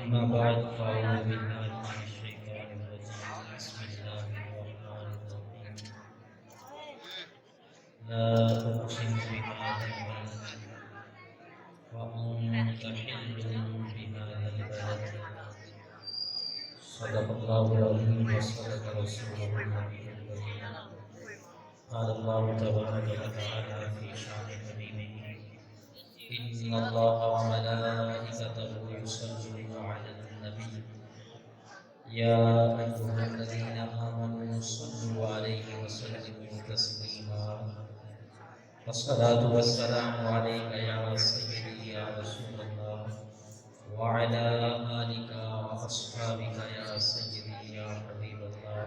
أما بعد فأعوذ بالله من الشيطان الرجيم بسم الله الرحمن الرحيم لا أقسم بهذا البلد وأنت حل بهذا البلد صدق الله العظيم وصدق رسوله النبي الكريم قال الله تبارك وتعالى في شأن حبيبه إن الله وملائكته يصلون على النبي يا أيها الذين آمنوا صلوا عليه وسلموا تسليما والصلاة والسلام عليك يا سيدي يا رسول الله وعلى آلك وأصحابك يا سيدي يا حبيب الله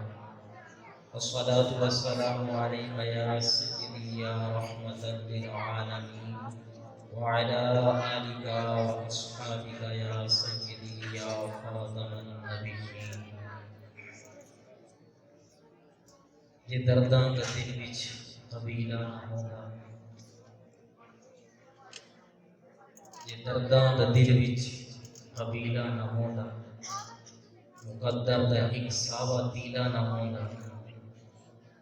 والصلاة والسلام عليك يا سيدي يا رحمة للعالمين وعلى آلك وأصحابك يا سيدي يا خاتم النبيين یہ درداں دا دل وچ قبیلہ نہ ہوگا یہ درداں دا دل وچ قبیلہ نہ ہوگا مقدر دا ایک ساوا تیلا نہ ہوگا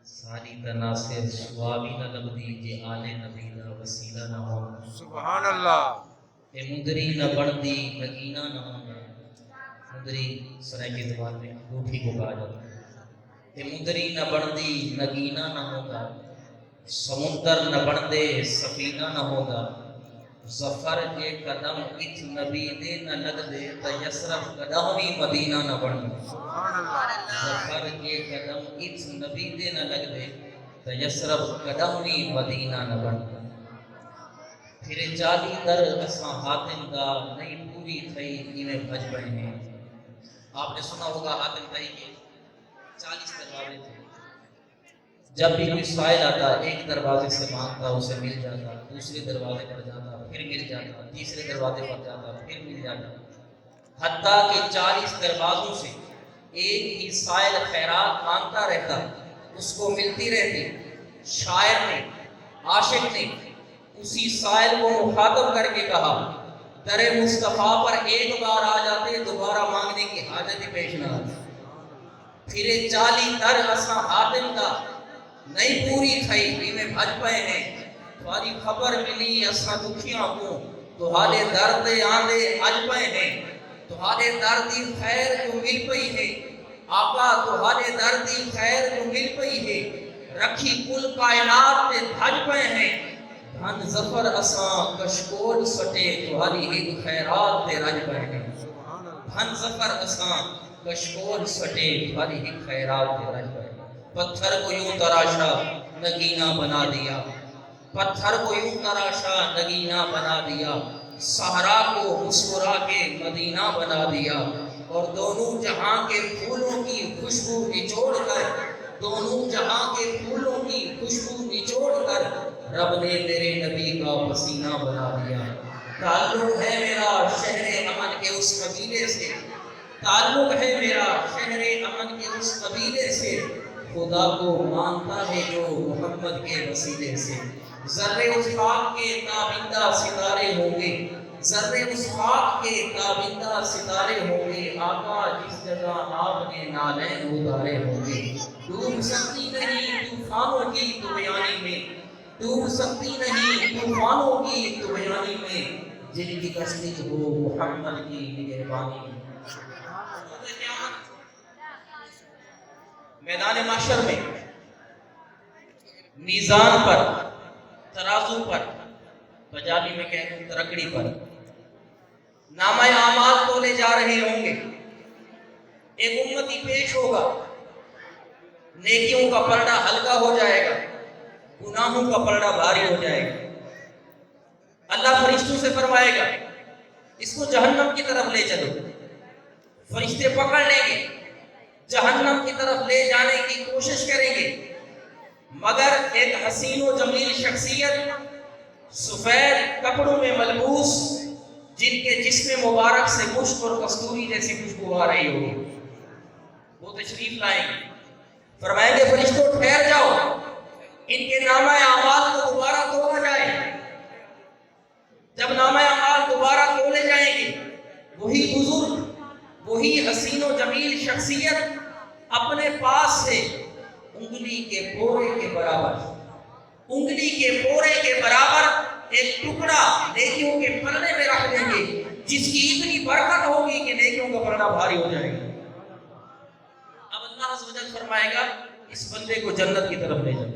ساری تناصر سوابی نہ لبدی جے آلے نبی دا وسیلہ نہ ہوگا سبحان اللہ اے مدری نہ بڑھدی نگینہ نہ ہوگا مدری سرائے زبان میں روٹھی کو کہا جاتا ہے اے مدری نہ بڑھدی نگینہ نہ ہوگا سمندر نہ بڑھدے سفینہ نہ ہوگا ظفر کے قدم ات نبی دے نہ لگ دے تا یسرف قدمی مدینہ نہ بڑھدے سبحان اللہ ظفر کے قدم ات نبی دے نہ لگ دے تا یسرف قدمی مدینہ نہ بڑھدے پھر چالی در اساں حاتم دا نہیں پوری تھئی انہیں بھج پڑے ہیں آپ نے سنا ہوگا حاتم تھئی کہ 40 دروازے تھے جب بھی کوئی سائل آتا ایک دروازے سے مانگتا اسے مل جاتا دوسرے دروازے پر جاتا پھر مل جاتا تیسرے دروازے پر جاتا پھر مل جاتا حتیٰ کہ 40 دروازوں سے ایک ہی سائل خیرات مانگتا رہتا اس کو ملتی رہتی شاعر نے عاشق نے اسی سائل کو مخاطب کر کے کہا در مصطفیٰ پر ایک بار آ جاتے دوبارہ مانگنے کی حاجت ہی پیش نہ آتی پھرے 40 در اساں حاتم دا نہیں پوری تھئی انہیں بھج پئے ہیں تمہاری خبر ملی اساں دکھیاں کو تمہارے درد آندے اج پئے ہیں تمہارے دردی خیر کو مل پئی ہے آقا تمہارے دردی خیر کو مل پئی ہے رکھی کل کائنات تے بھج پئے ہیں دھن ظفر اساں کشکول سٹے تمہاری ایک خیرات تے رج پئے ہیں دھن ظفر اساں کشکول سٹے تمہاری ایک خیرات تے رج پئے ہیں پتھر کو یوں تراشا نگینہ بنا دیا پتھر کو یوں تراشا نگینہ بنا دیا صحرا کو مسکرا کے مدینہ بنا دیا اور دونوں جہاں کے پھولوں کی خوشبو نچوڑ کر دونوں جہاں کے پھولوں کی خوشبو نچوڑ کر رب نے میرے نبی کا پسینہ بنا دیا تعلق ہے میرا شہر امن کے اس قبیلے سے تعلق ہے میرا شہر امن کے اس قبیلے سے خدا کو مانتا ہے جو محمد کے وسیلے سے ذرے اس خاک کے تابندہ ستارے ہوں گے ذرے اس خاک کے تابندہ ستارے ہوں گے آقا جس جگہ آپ نے نالین اتارے ہوں گے ڈوب سکتی نہیں طوفانوں کی طغیانی میں ڈوب سکتی نہیں طوفانوں کی طغیانی میں جن کی کشتی ہو محمد کی نگہبانی میں میدان محشر میں میزان پر ترازو پر پنجابی میں کہتے ہیں ترکڑی پر نامہ اعمال تولے جا رہے ہوں گے ایک امتی پیش ہوگا نیکیوں کا پلڑا ہلکا ہو جائے گا گناہوں کا پلڑا بھاری ہو جائے گا اللہ فرشتوں سے فرمائے گا اس کو جہنم کی طرف لے چلو فرشتے پکڑ لیں گے جہنم کی طرف لے جانے کی کوشش کریں گے مگر ایک حسین و جمیل شخصیت سفید کپڑوں میں ملبوس جن کے جسم مبارک سے مشک اور کستوری جیسی خوشبو آ رہی ہوگی وہ تشریف لائیں گے فرمائیں گے فرشتوں ٹھہر جاؤ ان کے نامہ اعمال کو دوبارہ تولا جائے جب نامہ اعمال دوبارہ تولے جائیں گے وہی بزرگ وہی حسین و جمیل شخصیت اپنے پاس سے انگلی کے پورے کے برابر ایک ٹکڑا نیکیوں کے پلڑے میں رکھ دیں گے، جس کی اتنی برکت ہوگی کہ نیکیوں کا پلڑا بھاری ہو جائے گا۔ اب اللہ عز و جل فرمائے گا اس بندے کو جنت کی طرف لے جاؤ۔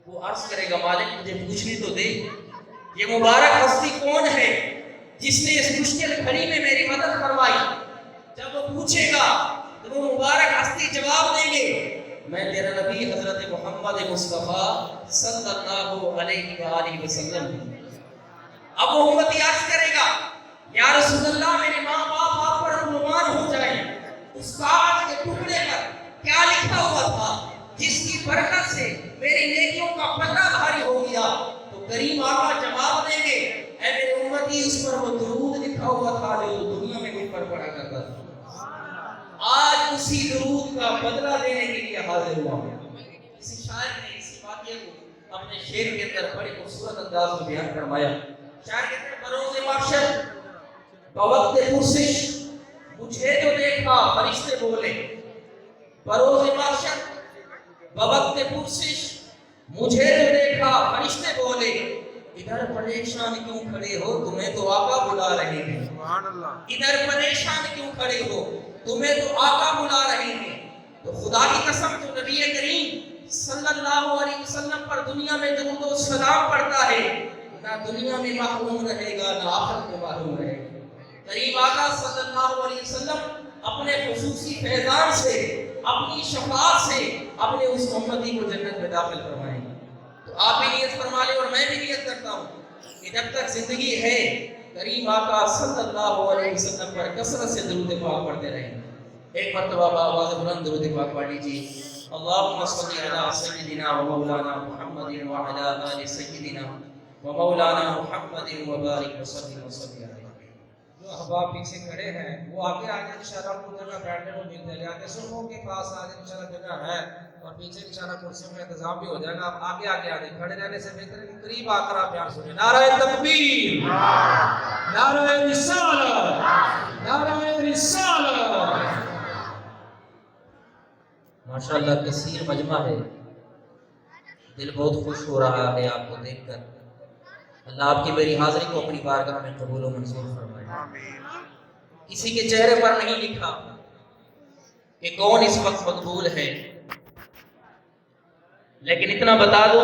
وہ عرض کرے گا مالک مجھے پوچھنی تو دے، یہ مبارک ہستی کون ہے جس نے اس مشکل گھڑی میں میری مدد فرمائی؟ جب وہ پوچھے گا تو وہ مبارک ہستی جواب دیں گے میں تیرا نبی حضرت محمد مصطفیٰ صلی اللہ علیہ وآلہ وسلم ہوں۔ اب وہ امتی عرض کرے گا یا رسول اللہ میرے ماں باپ آپ پر قربان ہو جائیں، اس کاغذ کے ٹکڑے پر کیا لکھا ہوا تھا جس کی برکت سے میری نیکیوں کا پلڑا بھاری ہو گیا؟ تو کریم آقا جواب دیں گے اے میرے امتی اس پر وہ درود لکھا ہوا تھا جو دنیا میں مجھ پر پڑھا کرتا تھا، آج اسی درود کا بدلہ دینے کے لیے حاضر ہوا ہوں۔ کسی شاعر نے اسی واقعے کو اپنے شعر کے اندر بڑے خوبصورت انداز میں بیان فرمایا۔ شاعر کہتے ہیں بروز محشر بوقت پرسش مجھے تو دیکھا فرشتے بولے، بروز محشر بوقت پرسش مجھے تو دیکھا فرشتے بولے، ادھر پریشان کیوں کھڑے ہو تمہیں تو آقا بلا رہے ہیں، سبحان اللہ، ادھر پریشان کیوں کھڑے ہو تمہیں تو آقا بلا رہے ہیں۔ تو خدا کی قسم جو نبی کریم صلی اللہ علیہ وسلم پر دنیا میں درود و سلام پڑھتا ہے نہ دنیا میں محروم رہے گا نہ آخرت میں محروم رہے گا۔ کریم آقا صلی اللہ علیہ وسلم اپنے خصوصی فیضان سے اپنی شفاعت سے اپنے اس امتی کو جنت میں داخل فرمائیں گے۔ تو آپ بھی نیت فرما لیں اور میں بھی نیت کرتا ہوں کہ جب تک زندگی ہے کریم آقا صلی اللہ علیہ وسلم پر کثرت سے درود پاک پڑھتے رہیں۔ ایک مرتبہ آواز بلند درود پاک پڑھ لیجیے۔ اللہم صلی علی سیدنا و مولانا محمد وعلی آل سیدنا و مولانا محمد وبارک وسلم علیہ۔ جو احباب پیچھے کھڑے ہیں وہ آگے آگے انشاءاللہ کو جگہ بیٹھنے کو ملتے ہیں، لہٰذا صفوں کے پاس آج انشاءاللہ جگہ ہے اور پیچھے انشاءاللہ کرسیوں کا انتظام بھی ہو جائے گا۔ آپ آگے آگے آگے کھڑے رہنے سے بہتر ہے کہ قریب آ کر آپ پیار سنیں۔ نعرہ تکبیر، نعرہ رسالت، نعرہ رسالت۔ ماشاءاللہ کثیر مجمع ہے، دل بہت خوش ہو رہا ہے آپ کو دیکھ کر۔ اللہ آپ کی میری حاضری کو اپنی بارگاہ میں قبول و منظور فرمائے۔ آمین۔ کسی کے چہرے پر نہیں لکھا کہ کون اس وقت مقبول ہے، لیکن اتنا بتا دو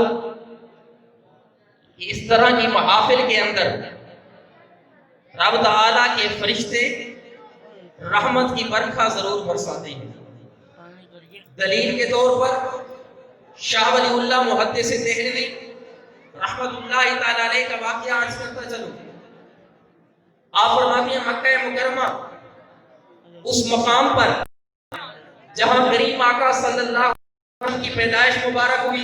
کہ اس طرح کی محافل کے اندر رب تعالیٰ کے فرشتے رحمت کی برکھا ضرور برساتے ہیں۔ دلیل کے طور پر شاہ ولی اللہ محدث دہلوی رحمت اللہ تعالیٰ علیہ کا واقعہ عرض کرتا چلوں۔ آپ فرماتے ہیں مکہ مکرمہ اس مقام پر جہاں کریم آقا صلی اللہ علیہ وسلم کی پیدائش مبارک ہوئی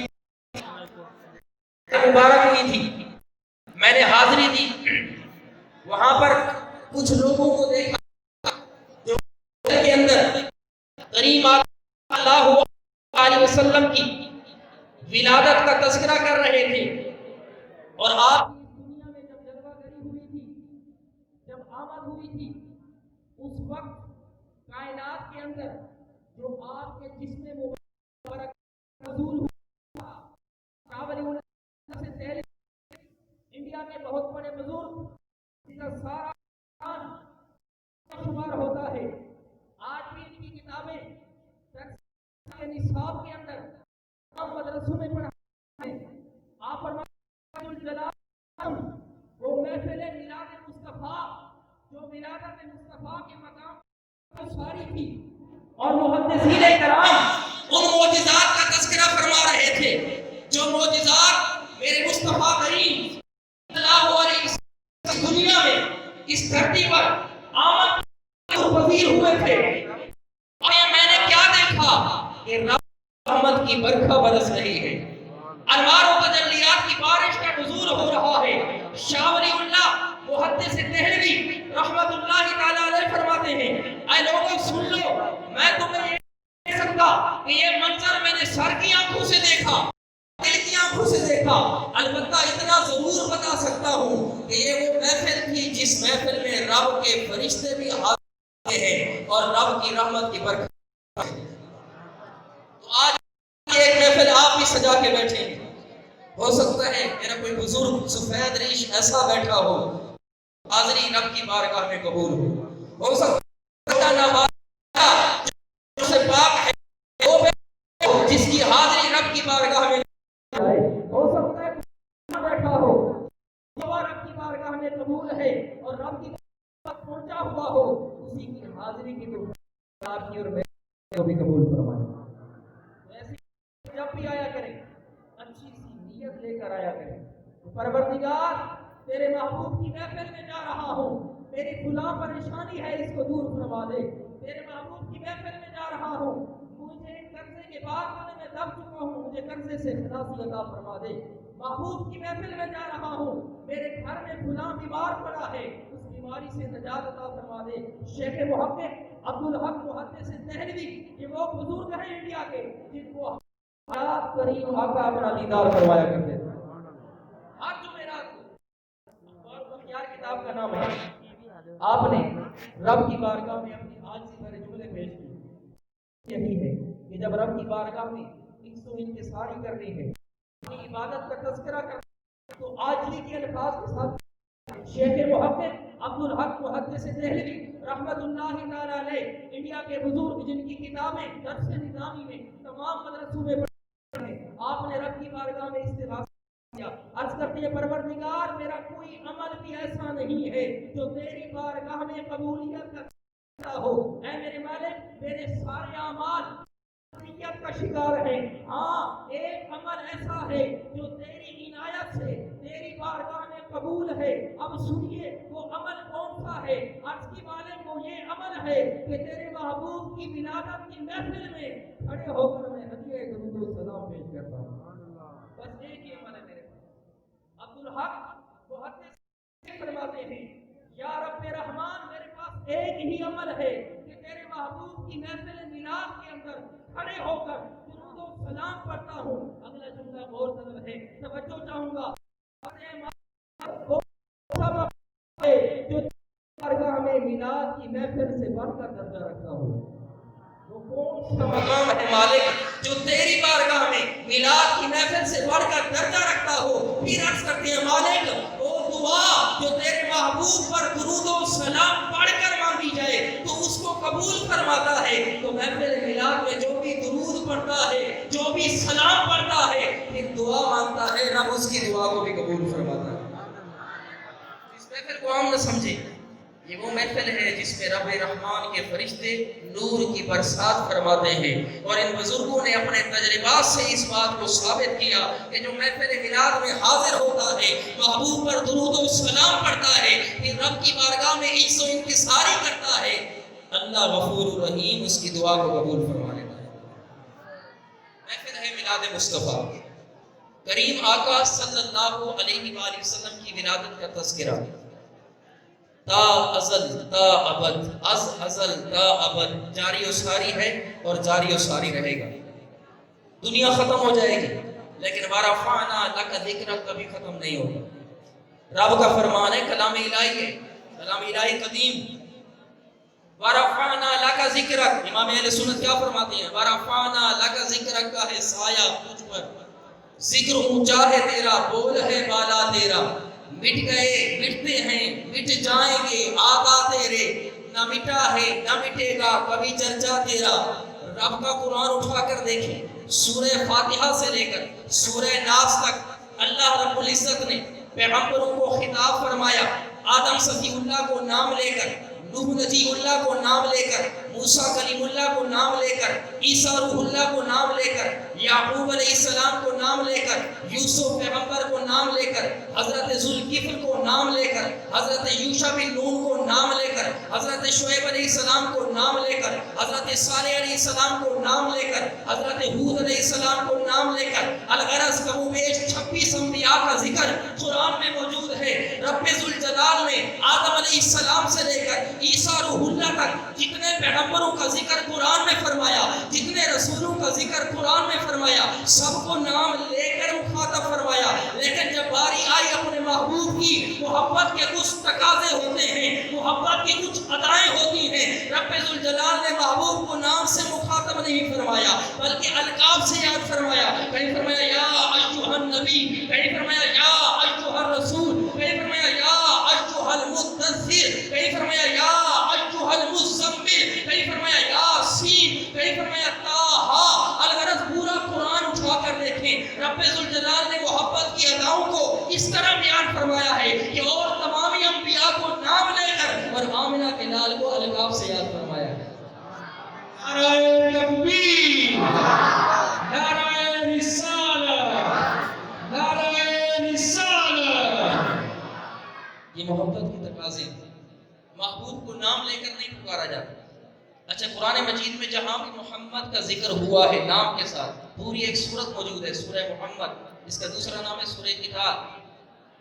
تھی میں نے حاضری دی، وہاں پر کچھ لوگوں کو دیکھا جو کے اندر کریم آقا صلی اللہ علیہ وسلم کی ولادت کا تذکرہ کر رہے تھے، اور آپ دنیا میں جب جلوہ گری ہوئی تھی، جب آمد ہوئی تھی، اس وقت کائنات کے اندر جو آپ کے جسم مبارک نزول ہوا کابل سے پہلے انڈیا کے بہت بڑے بزرگ جس کا سارا شمار ہوتا ہے، آج بھی ان کی کتابیں نصاب کے اندر ہم مدرسوں میں پڑھا ہے۔ آپ وہ محفل میلاد مصطفیٰ جو ولادت مصطفیٰ کے مقام پر ساری تھی، اور محدثین کرام ان معجزات کا تذکرہ فرما رہے تھے جو معجزات میرے مصطفیٰ کریم صلی اللہ علیہ وسلم دنیا میں اس دھرتی پر آمد پذیر ہوئے تھے۔ اور یہ میں نے کیا دیکھا کہ رحمت کی برکھا برس رہی ہے، انوار و تجلیات کی بارش کا نزول ہو رہا ہے۔ شاہ ولی اللہ محدث دہلوی رحمت اللہ تعالیٰ علیہ فرماتے ہیں اے لوگوں سن لو، میں تمہیں یہ کہہ سکتا کہ یہ منظر میں نے سر کی آنکھوں سے دیکھا، دل کی آنکھوں سے دیکھا، البتہ اتنا ضرور بتا سکتا ہوں کہ یہ وہ محفل تھی جس محفل میں رب کے فرشتے بھی حاضر ہیں۔ اور رب کی رحمت کی برکت. تو آج ایک محفل آپ بھی سجا کے بیٹھے ہیں. ہو سکتا ہے میرا کوئی بزرگ سفید ریش ایسا بیٹھا ہو حاضری رب کی بارگاہ میں قبول ہو سکتا ہے جو سے پاک ہے وہ جس کی حاضری رب کی بارگاہ میں ہو سکتا ہے بیٹھا ہو جو رب کی بارگاہ میں قبول ہے اور رب کی بارگاہ پہنچا ہوا ہو اسی کی حاضری کی تو آپ کی اور میں کو بھی قبول فرمائے. ایسے جب بھی آیا کریں اچھی سی نیت لے کر آیا کریں. پروردگار تیرے محبوب کی محفل میں جا رہا ہوں, میری فلاں پریشانی ہے اس کو دور فرما دے. تیرے محبوب کی محفل میں جا رہا ہوں, مجھے قرضے کے بعد میں دب چکا ہوں, مجھے قرضے سے خلاصی عطا فرما دے. محبوب کی محفل میں جا رہا ہوں, میرے گھر میں فلاں بیمار پڑا ہے, اس بیماری سے نجات عطا فرما دے. شیخ محقق عبدالحق محدث دہلوی یہ وہ بزرگ ہیں انڈیا کے جن کو حیات کریم آقا اپنا دیدار کروایا کرتے تھے. ہر جمعرات کو اور بخیار کتاب کا نام ہے, آپ نے رب کی بارگاہ میں اپنی عاجزی بھرے جملے پیش کیے. یہی ہے کہ جب رب کی بارگاہ میں انکساری کرنی ہے, اپنی عبادت کا تذکرہ کرنا تو عاجزی کے الفاظ کے ساتھ شیخ محقق عبدالحق محدث دہلوی رحمت اللہ تعالی علیہ انڈیا کے بزرگ جن کی کتابیں درس نظامی میں تمام مدرسوں میں پڑھی ہیں, آپ نے رب کی بارگاہ میں استغاثہ کیا. عرض کرتے ہیں پروردگار میرا کوئی عمل بھی ایسا نہیں ہے جو تیری بارگاہ میں قبولیت کا ہو. اے میرے مالک میرے سارے اعمال نیت کا شکار ہے. ہاں ایک عمل ایسا ہے جو تیری عنایت سے تیری بارگاہ میں قبول ہے. اب سنیے وہ عمل کون سا ہے. عرض کی مالک وہ یہ عمل ہے کہ تیرے محبوب کی ولادت کی محفل میں کھڑے ہو کر میں ہدیہ درود و سلام پیش کرتا ہوں. بس ایک ہی عمل ہے میرے پاس. عبدالحق محدث فرماتے ہیں یا رب رحمان میرے پاس ایک ہی عمل ہے کہ تیرے محبوب کی محفل میلاد کے اندر کھڑے ہو کر درود و سلام پڑھتا ہوں. اگلا جملہ غور طلب ہے, توجہ چاہوں گا. جو بارگاہ میں میلاد کی محفل سے بڑھ کر درجہ رکھتا ہوں. وہ کون سا مقام ہے مالک جو تیری بارگاہ میں میلاد کی محفل سے بڑھ کر درجہ رکھتا ہو. پھر عرض کرتے ہیں مالک وہ دعا جو تیرے محبوب پر درود و سلام پڑھ کر مانگی جائے تو اس کو قبول فرماتا ہے. تو محفل میلاد میں جو بھی درود پڑھتا ہے, جو بھی سلام پڑھتا ہے, پھر دعا مانگتا ہے, رب اس کی دعا کو بھی قبول فرماتا ہے. اس محفل کو عام نہ سمجھے, یہ وہ محفل ہے جس میں رب رحمان کے فرشتے نور کی برسات فرماتے ہیں. اور ان بزرگوں نے اپنے تجربات سے اس بات کو ثابت کیا کہ جو محفل میلاد میں حاضر ہوتا ہے, محبوب پر درود و سلام پڑھتا ہے, پھر رب کی بارگاہ میں عجز و انکساری کرتا ہے, اللہ غفور الرحیم اس کی دعا کو قبول فرما لیتا ہے. محفل ہے میلاد مصطفیٰ کریم آقا صلی اللہ علیہ وآلہ وسلم کی ولادت کا تذکرہ. تا ازل تا ابد, از ازل تا ابد, جاری و ساری ہے اور جاری و ساری رہے گا. دنیا ختم ہو جائے گی لیکن ورفعنا لک ذکرک کبھی ختم نہیں ہوگا. رب کا فرمان ہے, کلام الہی ہے, کلام الہی قدیم. ورفعنا لک ذکرک, امام اہل سنت کیا فرماتے ہیں, ورفعنا لک ذکرک کا ہے سایہ تجھ پر, ذکر اونچا ہے تیرا, بول ہے بالا تیرا. مٹ گئے مٹتے ہیں مٹ جائیں گے آقا تیرے, نہ مٹا ہے نہ مٹے گا کبھی چرچا تیرا. رب کا قرآن اٹھا کر دیکھیں, سورہ فاتحہ سے لے کر سورہ ناس تک اللہ رب العزت نے پیغمبروں کو خطاب فرمایا. آدم صفی اللہ کو نام لے کر, نوح نجی اللہ کو نام لے کر, موسیٰ کلیم اللہ کو نام لے کر, عیسیٰ روح اللہ کو نام لے کر, یعقوب علیہ السلام کو نام لے کر, یوسف پیغمبر کو نام لے کر, حضرت ذوالکفل کو نام لے کر, حضرت یوشع بن نون کو نام لے کر, حضرت شعیب علیہ السلام کو نام لے کر, حضرت صالح علیہ السلام کو نام لے کر, حضرت ہود علیہ السلام کو نام لے کر. الغرض کم و بیش 26 انبیاء کا ذکر قرآن میں موجود ہے. رب ذوالجلال نے آدم علیہ السلام سے لے کر عیسیٰ روح اللہ تک جتنے پیغمبروں کا ذکر قرآن میں فرمایا, جتنے رسولوں کا ذکر قرآن میں فرمایا, سب کو نام لے کر مخاطب فرمایا. لیکن جب باری آئی اپنے محبوب کی, محبت کے کچھ تقاضے ہوتے ہیں, محبت کی کچھ ادائیں ہوتی ہیں. رب ذوالجلال محبوب کو نام سے مخاطب نہیں فرمایا بلکہ القاب سے یاد فرمایا. کہیں فرمایا یا ایھا النبی، کہیں فرمایا یا ایھا الرسول، کہیں فرمایا یا ایھا المدثر، کہیں فرمایا یا ایھا المزمل، کہیں فرمایا یاسین، کہیں فرمایا طٰہٰ. الغرض پورا قرآن اٹھا کر دیکھیں، رب ذوالجلال نے محبت کی اداؤں کو اس طرح بیان فرمایا ہے کہ اور تمامی انبیاء کو نام لے کر اور آمنہ کے لال کو القاب سے یاد فرمایا ہے. نعرہ تکبیر، نعرہ رسالت، نعرہ رسالت. یہ محبت کی تقاضے محبوب کو نام لے کر نہیں پکارا جاتا. اچھا قرآن مجید میں جہاں بھی محمد کا ذکر ہوا ہے نام کے ساتھ، پوری ایک سورت موجود ہے سورہ محمد، اس کا دوسرا نام ہے سورہ قتال،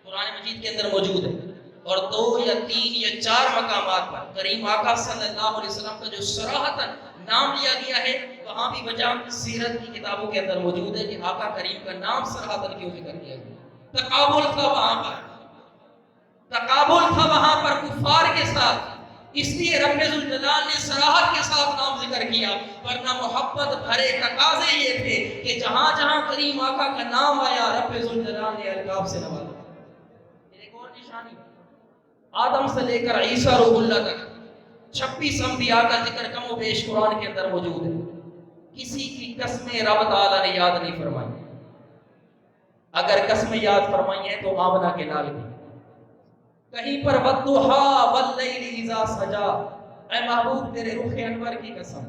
قرآن مجید کے اندر موجود ہے. اور 2 یا 3 یا 4 مقامات پر کریم آقا صلی اللہ علیہ وسلم کا جو صراحتاً نام لیا گیا ہے وہاں بھی وجہ سیرت کی کتابوں کے اندر موجود ہے کہ آقا کریم کا نام صراحتاً کیوں ذکر کیا گیا. تقابل تھا وہاں پر، تقابل تھا وہاں پر کفار کے ساتھ، اس لیے رب ذوالجلال نے صراحت کے ساتھ نام ذکر کیا. ورنہ محبت بھرے تقاضے یہ تھے کہ جہاں جہاں کریم آقا کا نام آیا رب ذوالجلال نے القاب سے نوازا. ایک اور نشانی آدم سے لے کر عیسیٰ روح اللہ تک 26 انبیاء کا ذکر کم و بیش قرآن کے اندر موجود ہے. کسی کی قسمیں رب تعالیٰ نے یاد نہیں فرمائی. اگر قسمیں یاد فرمائی ہیں تو آمنہ کے لال کی. کہیں پر والضحیٰ واللیل اذا سجا، اے محبوب تیرے رخ انور کی قسم،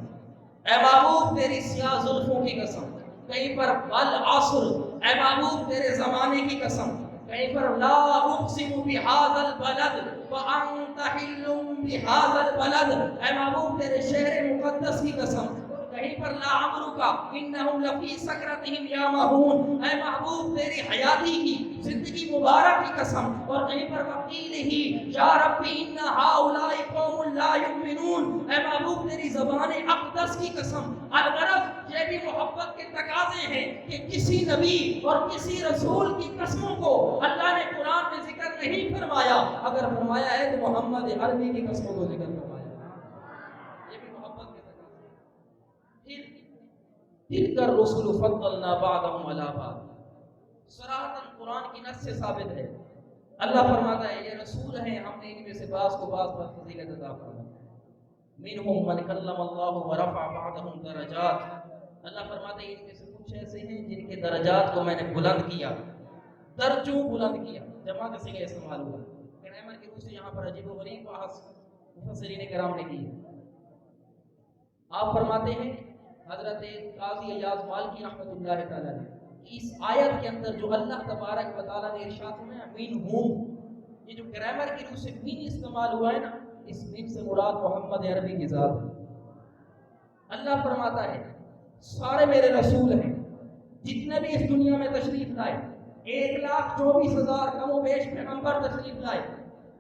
اے محبوب تیری سیاہ زلفوں کی قسم. کہیں پر والعصر، اے محبوب تیرے زمانے کی قسم. کہیں پر لا اقسم بہذا البلد وانت حل بہذا البلد، اے محبوب تیرے شہر مقدس کی قسم. کہیں پر لعمرک انہم لفی سکرتہم یعمہون، اے محبوب تیری حیاتی کی زندگی مبارک کی قسم. اور کہیں پر وقیلہ یا رب ان ہؤلاء قوم لا یؤمنون، اے محبوب تیری زبان اقدس کی قسم. الغرض یہ بھی محبت کے تقاضے ہیں کہ کسی نبی اور کسی رسول کی قسموں کو اللہ نے قرآن میں ذکر نہیں فرمایا. اگر فرمایا ہے تو محمد عربی کی قسموں کو ذکر فرمایا. یہ بھی محبت کے تقاضے. تلک الرسل فضلنا بعضهم على بعض، صراحتاً قرآن کی نص سے ثابت ہے. اللہ فرماتا ہے یہ رسول ہیں، ہم نے ان میں سے بعض کو بعض پر فضیلت عطا فرمائی. منهم من کلم اللہ ورفع بعضهم درجات، اللہ فرماتا ہے ان میں سے کچھ ایسے ہیں جن کے درجات کو میں نے بلند کیا. درجوں بلند کیا، جمع کا صیغہ استعمال ہوا. گرامر کی روح سے یہاں پر عجیب و غریب بحث مفسرین کرام نے کی. آپ فرماتے ہیں حضرت قاضی ایاز مالکی رحمۃ اللہ تعالیٰ نے اس آیت کے اندر جو اللہ تبارک و تعالیٰ نے ارشاد فرمایا منہم، یہ جو گرامر کی روح سے من استعمال ہوا ہے نا، اس من سے مراد محمد عربی کی ذات ہے. اللہ فرماتا ہے سارے میرے رسول ہیں، جتنے بھی اس دنیا میں تشریف لائے 1,24,000 کم و بیش پیغمبر تشریف لائے،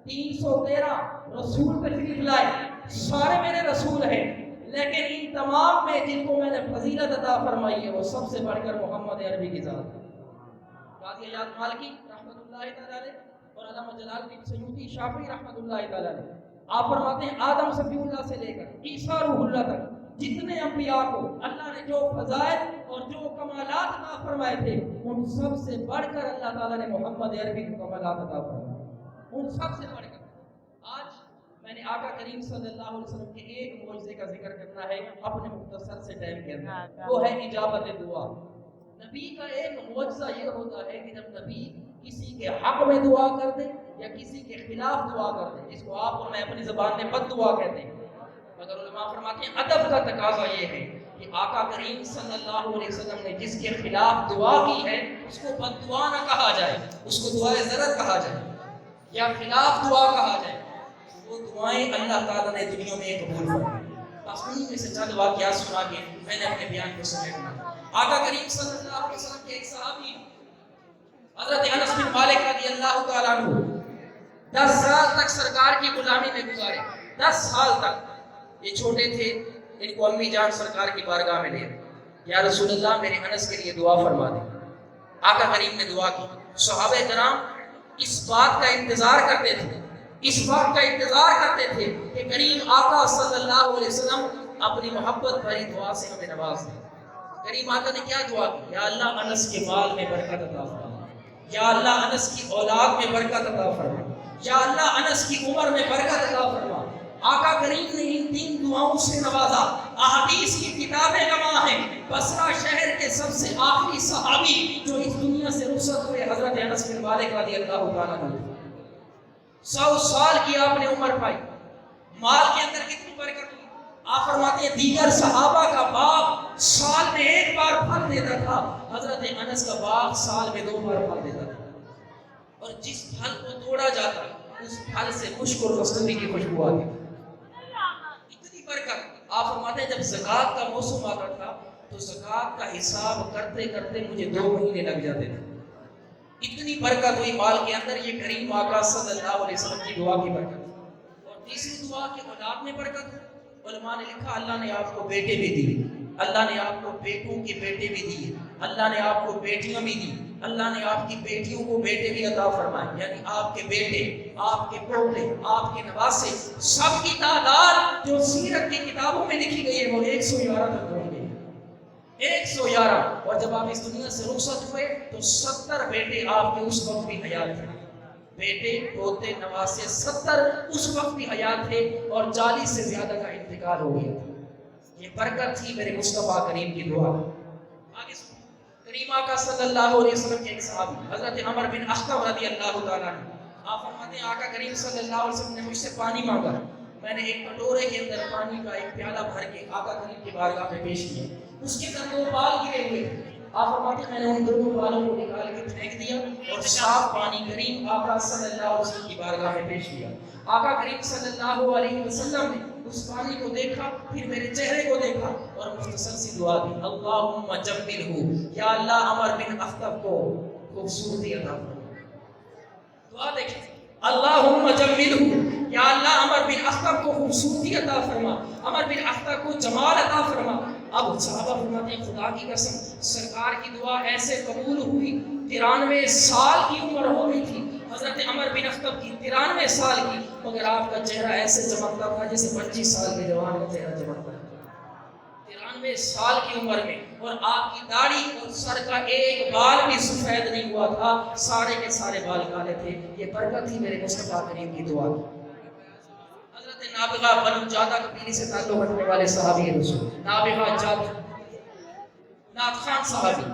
313 رسول تشریف لائے، سارے میرے رسول ہیں. لیکن ان تمام میں جن کو میں نے فضیلت عطا فرمائی ہے وہ سب سے بڑھ کر محمد عربی کی ذات ہے. قاضی ایاز مالکی رحمۃ اللہ تعالیٰ علیہ اور علامہ جلال الدین سیوطی شافعی رحمۃ اللہ تعالیٰ علیہ آپ فرماتے ہیں آدم صفی اللہ سے لے کر عیسیٰ روح اللہ تک جتنے انبیاء کو اللہ نے جو فضائل اور جو کمالات عطا فرمائے تھے ان سب سے بڑھ کر اللہ تعالیٰ نے محمد عربی کو کمالات عطا فرمائے. ان سب سے بڑھ کر آج میں نے آقا کریم صلی اللہ علیہ وسلم کے ایک معجزے کا ذکر کرنا ہے اپنے مختصر سے ٹائم کے اندر، وہ ہے اجابت دعا. نبی کا ایک معجزہ یہ ہوتا ہے کہ جب نبی کسی کے حق میں دعا کر دے یا کسی کے خلاف دعا کر دے، جس کو آپ اور میں اپنی زبان میں بد دعا کہتے ہیں، مگر علماء فرماتے ہیں ادب کا تقاضا یہ ہے کہ آقا کریم صلی اللہ علیہ وسلم نے جس کے خلاف دعا کی ہے اس کو بد دعا نہ کہا جائے، اس کو دعائے ضرر کہا جائے یا خلاف دعا کہا جائے. وہ دعائیں اللہ تعالیٰ نے دنیا میں قبول فرمائی. بس انہی میں سے چند واقعات سنا کے میں نے اپنے بیان کو سمیٹنا. آقا کریم صلی اللہ علیہ وسلم کے ایک صحابی حضرت انس بن مالک رضی اللہ تعالیٰ عنہ 10 سال تک سرکار کی غلامی میں گزارے. 10 سال تک یہ چھوٹے تھے، ان کو امی جان سرکار کی بارگاہ میں لے یا رسول اللہ میرے انس کے لیے دعا فرما دیں. آقا کریم نے دعا کی. صحابہ کرام اس بات کا انتظار کرتے تھے، اس بات کا انتظار کرتے تھے کہ کریم آقا صلی اللہ علیہ وسلم اپنی محبت بھری دعا سے ہمیں نواز دے۔ کریم آقا نے کیا دعا کی؟ یا اللہ انس کے مال میں برکت عطا فرما، یا اللہ انس کی اولاد میں برکت عطا فرما، یا اللہ انس کی عمر میں برکت عطا فرما۔ آقا کریم نے ان 3 دعاؤں سے نوازا۔ احادیث کی کتابیں گواہ ہیں، بصرہ شہر کے سب سے آخری صحابی جو اس دنیا سے رخصت ہوئے حضرت انس بن مالک رضی اللہ تعالیٰ عنہ، 100 سال کی آپ نے عمر پائی، مال کے اندر کتنی برکت ہوئی۔ آپ فرماتے ہیں دیگر صحابہ کا باغ سال میں 1 بار پھل دیتا تھا، حضرت انس کا باغ سال میں 2 بار پھل دیتا تھا، اور جس پھل کو توڑا جاتا اس پھل سے مشک اور کستوری کی خوشبو آتی تھی، اتنی برکت۔ آپ فرماتے ہیں جب زکوٰۃ کا موسم آتا تھا تو زکوٰۃ کا حساب کرتے کرتے مجھے 2 مہینے لگ جاتے تھے، اتنی برکت ہوئی مال کے اندر۔ یہ کریم آقا صلی اللہ علیہ وسلم کی دعا کی برکت۔ اور تیسری دعا کہ اولاد میں برکت ہو۔ علماء نے لکھا اللہ نے آپ کو بیٹے بھی دیے، اللہ نے آپ کو بیٹوں کے بیٹے بھی دیے، اللہ نے آپ کو بیٹیاں بھی دی، اللہ نے آپ کی بیٹیوں کو بیٹے بھی عطا فرمائے، یعنی آپ کے بیٹے، آپ کے پوتے، آپ کے نواسے، سب کی تعداد جو سیرت کی کتابوں میں لکھی گئی ہے وہ 111 تک پہنچ گئی، 111۔ اور جب آپ اس دنیا سے رخصت ہوئے تو 70 بیٹے آپ کے اس وقت بھی حیات تھے، بیٹے پوتے نواسے 70 اس وقت بھی حیات تھے، اور 40 سے زیادہ کا انتقال ہو گیا تھا۔ یہ برکت تھی میرے مصطفیٰ کریم کی دعا۔ آگے سنو، کریم آقا صلی اللہ علیہ وسلم کے ایک صحابی حضرت عمر بن اخطب رضی اللہ تعالیٰ عنہ، آپ فرماتے ہیں آقا کریم صلی اللہ علیہ وسلم نے مجھ سے پانی مانگا، میں نے ایک کٹورے کے اندر پانی کا ایک پیالہ بھر کے آقا کریم کی بارگاہ میں پیش کیا، اس کے اندر 2 بال گرے ہوئے تھے۔ آپ فرماتے ہیں میں نے ان 2 بالوں کو نکال کے پھینک دیا اور صاف پانی کریم آقا صلی اللہ علیہ وسلم کی بارگاہ میں پیش کیا۔ آقا کریم صلی اللہ علیہ وسلم نے اس پانی کو دیکھا، پھر میرے چہرے کو دیکھا اور مختصر سی دعا دی، اللہم جملہ، یا اللہ عمر بن اخطب کو خوبصورتی عطا فرما۔ دعا دیکھیں، اللہم جملہ، یا اللہ عمر بن اخطب کو خوبصورتی عطا فرما، عمر بن اخطب کو جمال عطا فرما۔ اب صحابہ فرماتے ہیں خدا کی قسم سرکار کی دعا ایسے قبول ہوئی، 93 سال کی عمر ہو گئی تھی حضرت عمر بن اخطب کی، 93 سال کی، مگر آپ کا چہرہ ایسے چمکتا تھا جیسے 25 سال کے جوان کا چہرہ چمکتا ہے، 93 سال کی عمر میں، اور آپ کی داڑھی اور سر کا ایک بال بھی سفید نہیں ہوا تھا، سارے کے سارے بال کالے تھے۔ یہ برکت تھی میرے مصطفیٰ کریم کی دعا کی۔ حضرت نابغہ بنو جادہ قبیلے سے تعلق رکھنے والے صحابی رسول نابغہ جادہ نعت خان صحابی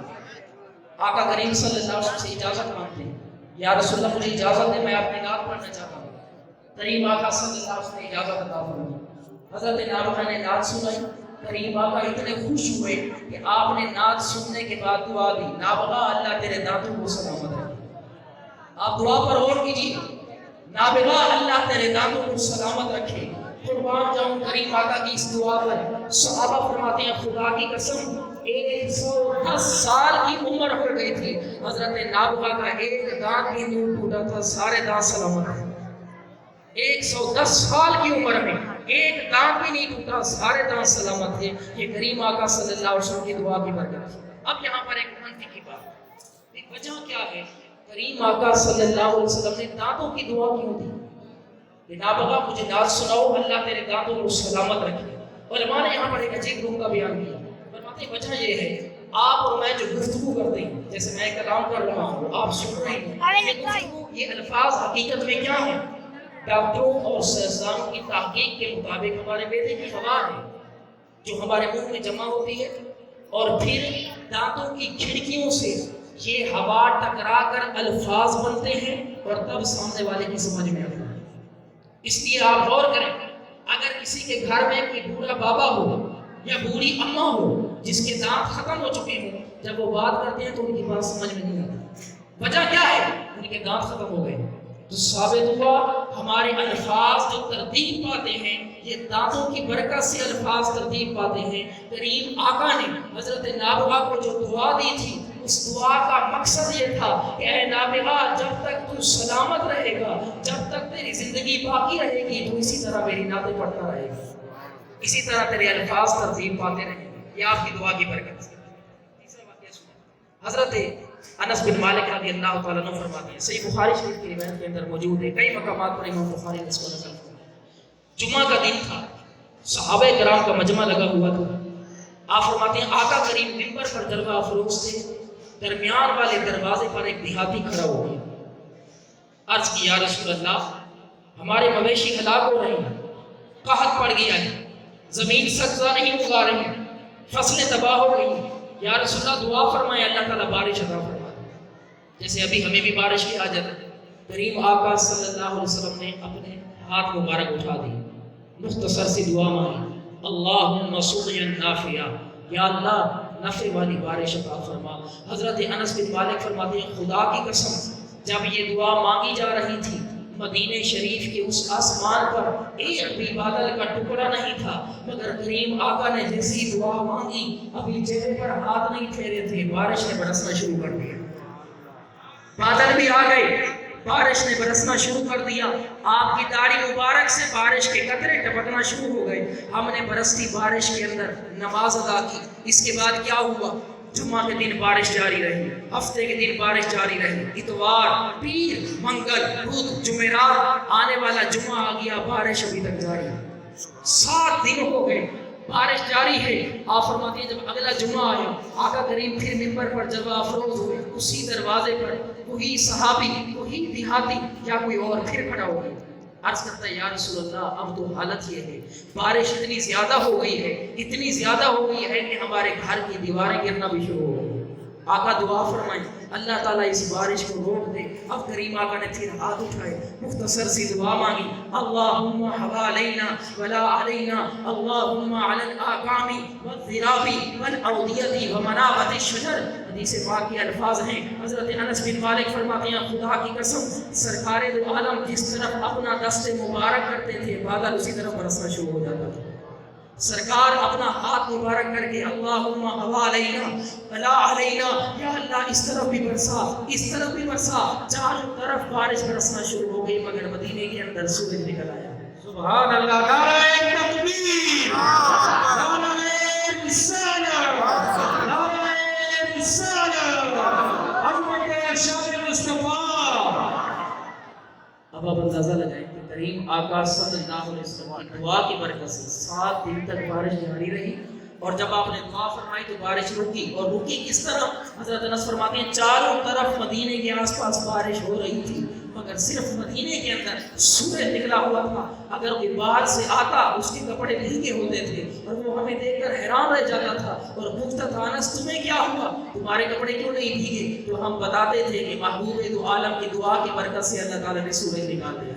آقا کریم صلی اللہ علیہ وسلم سے اجازت مانگتے ہیں، یا رسول اللہ مجھے اجازت دے میں اپنی نعت پڑھنا چاہتا ہوں۔ کریم آقا صلی اللہ علیہ وسلم نے اجازت عطا فرمائی، حضرت نابغہ نے نعت سنائی، کریم آقا اتنے خوش ہوئے کہ آپ نے نعت سننے کے بعد دعا دی، نابغہ اللہ تیرے دانتوں کو سلامت رکھے۔ آپ دعا پر غور کیجیے، نابغہ اللہ تیرے دانتوں کو سلامت رکھے۔ قربان جاؤں کریم آقا کی اس دعا پر۔ صحابہ فرماتے ہیں خدا کی قسم 110 سال کی عمر ہو گئی تھی، حضرت نابغہ کا ایک دانت بھی نہیں ٹوٹا تھا، سارے دانت سلامت ہیں۔ 110 سال کی عمر میں ایک دانت بھی نہیں ٹوٹا، سارے دانت سلامت تھے۔ یہ کریم آقا صلی اللہ علیہ وسلم کی دعا کی برکت تھی۔ اب یہاں پر ایک منطق کی بات، ایک وجہ کیا ہے کریم آقا صلی اللہ علیہ وسلم نے دانتوں کی دعا کیوں دی؟ کہ نابغہ مجھے نعت سناؤ اللہ تیرے دانتوں کو سلامت رکھے۔ علماء نے یہاں پر ایک عجیب روح کا بیان کیا، فرماتے ہیں وجہ یہ ہے آپ اور میں جو گفتگو کرتے ہیں، جیسے میں کلام کر رہا ہوں آپ سن رہے ہیں، یہ الفاظ حقیقت میں کیا ہیں؟ ڈاکٹروں اور سائنسدانوں کی تحقیق کے مطابق ہمارے بیٹے کی ہوا ہے جو ہمارے منہ میں جمع ہوتی ہے، اور پھر دانتوں کی کھڑکیوں سے یہ ہوا ٹکرا کر الفاظ بنتے ہیں اور تب سامنے والے کی سمجھ میں آتے ہیں۔ اس لیے آپ غور کریں، اگر کسی کے گھر میں کوئی بوڑھا بابا ہو یا بوڑھی اماں ہو جس کے دانت ختم ہو چکے ہوں، جب وہ بات کرتے ہیں تو ان کی بات سمجھ میں نہیں آتی۔ وجہ کیا ہے؟ ان کے دانت ختم ہو گئے۔ تو ثابت ہوا ہمارے الفاظ جو ترتیب پاتے ہیں یہ دانتوں کی برکت سے الفاظ ترتیب پاتے ہیں۔ کریم آقا نے حضرت نابغہ کو جو دعا دی تھی اس دعا کا مقصد یہ تھا کہ اے نابغہ جب تک تو سلامت رہے گا، جب تک تیری زندگی باقی رہے گی تو اسی طرح میری نعتیں پڑھتا رہے گا، اسی طرح تیرے الفاظ ترتیب پاتے رہیں گے۔ یہ آپ کی دعا کی برکت سے۔ تیسرا واقعہ سنیں، حضرت انس بن مالک رضی اللہ تعالیٰ عنہ فرماتے ہیں، صحیح بخاری شریف کی روایت کے اندر موجود ہے، کئی مقامات پر امام بخاری نے اس کو نقل کیا۔ جمعہ کا دن تھا، صحابہ کرام کا مجمع لگا ہوا تھا. آپ فرماتے ہیں آقا کریم منبر پر جلوہ افروز تھے. درمیان والے دروازے پر ایک دیہاتی کھڑا ہو گیا. عرض کی یا رسول اللہ ہمارے مویشی ہلاک ہو رہے ہیں, قحط پڑ گیا ہے, زمین سبزہ نہیں اگا رہی, فصلیں تباہ ہو گئی. یا رسول اللہ دعا فرمائے اللہ تعالیٰ بارش عطا فرمائے. جیسے ابھی ہمیں بھی بارش کی حاجت ہے. کریم آقا صلی اللہ علیہ وسلم نے اپنے ہاتھ مبارک اٹھا دی, مختصر سی دعا مانگی, اللہم صغیا نافعا, یا اللہ نفع والی بارش عطا فرما. حضرت انس بن مالک فرماتے ہیں خدا کی قسم جب یہ دعا مانگی جا رہی تھی مدینہ شریف کے اس آسمان پر ایک بھی بادل کا ٹکڑا نہیں تھا, مگر کریم آقا نے جیسی دعا مانگی ابھی چہرے پر ہاتھ نہیں پھیرے تھے بارش نے برسنا شروع کر دیا. بادل بھی آ گئے, بارش نے برسنا شروع کر دیا. آپ کی داڑھی مبارک سے بارش کے قطرے ٹپکنا شروع ہو گئے. ہم نے برستی بارش کے اندر نماز ادا کی. اس کے بعد کیا ہوا؟ جمعہ کے دن بارش جاری رہی, ہفتے کے دن بارش جاری رہی, اتوار, پیر, منگل, بدھ, جمعرات, آنے والا جمعہ آ گیا, بارش ابھی تک جاری ہے. 7 دن ہو گئے بارش جاری ہے. آپ فرماتے ہیں جب اگلا جمعہ آیا آقا کریم پھر منبر پر جلوہ افروز ہوئے. اسی دروازے پر کوئی صحابی, کوئی دیہاتی یا کوئی اور پھر کھڑا ہو گیا. عرض کرتا ہے یا رسول اللہ اب تو حالت یہ ہے بارش اتنی زیادہ ہو گئی ہے, اتنی زیادہ ہو گئی ہے کہ ہمارے گھر کی دیواریں گرنا بھی شروع ہو گئی. آقا دعا فرمائیں اللہ تعالیٰ اس بارش کو روک دے. اب کریم آقا نے پھر ہاتھ اٹھائے, مختصر سی دعا مانگی, اللہم حوالینا ولا علینا, اللہم علی الاقام والذراب والاودیۃ ومنابت الشجر. حدیث پاک کے الفاظ ہیں. حضرت انس بن مالک فرماتے ہیں خدا کی قسم سرکار دو عالم جس طرف اپنا دست مبارک کرتے تھے بادل اسی طرف برسنا شروع ہو جاتا تھا. سرکار اپنا ہاتھ مبارک کر کے اللہم حوالینا ولا علینا, یا اللہ اس طرف بھی برسا, اس طرف بھی برسا. چاروں طرف بارش برسنا شروع ہو گئی مگر مدینے کے اندر سورج نکل آیا. سبحان اللہ. نعرہ تکبیر, نعرہ رسالہ, نعرہ رسالہ, عظمت شان مصطفیٰ. اب آپ اندازہ لگائیں کہ کریم آقا صلی اللہ علیہ وسلم کی دعا کی برکت سے 7 دن تک بارش جاری رہی. اور جب آپ نے دعا فرمائی تو بارش رکی, اور رکی کس طرح؟ حضرت انس فرماتے ہیں چاروں طرف مدینے کے آس پاس بارش ہو رہی تھی مگر صرف مدینے کے اندر سورج نکلا ہوا تھا. اگر کوئی باہر سے آتا اس کے کپڑے بھیگے ہوتے تھے اور وہ ہمیں دیکھ کر حیران رہ جاتا تھا اور پوچھتا تھا انس تمہیں کیا ہوا, تمہارے کپڑے کیوں نہیں بھیگے؟ تو ہم بتاتے تھے کہ محبوب دو عالم کی دعا کی برکت سے اللہ تعالیٰ نے سورج نکال دیا.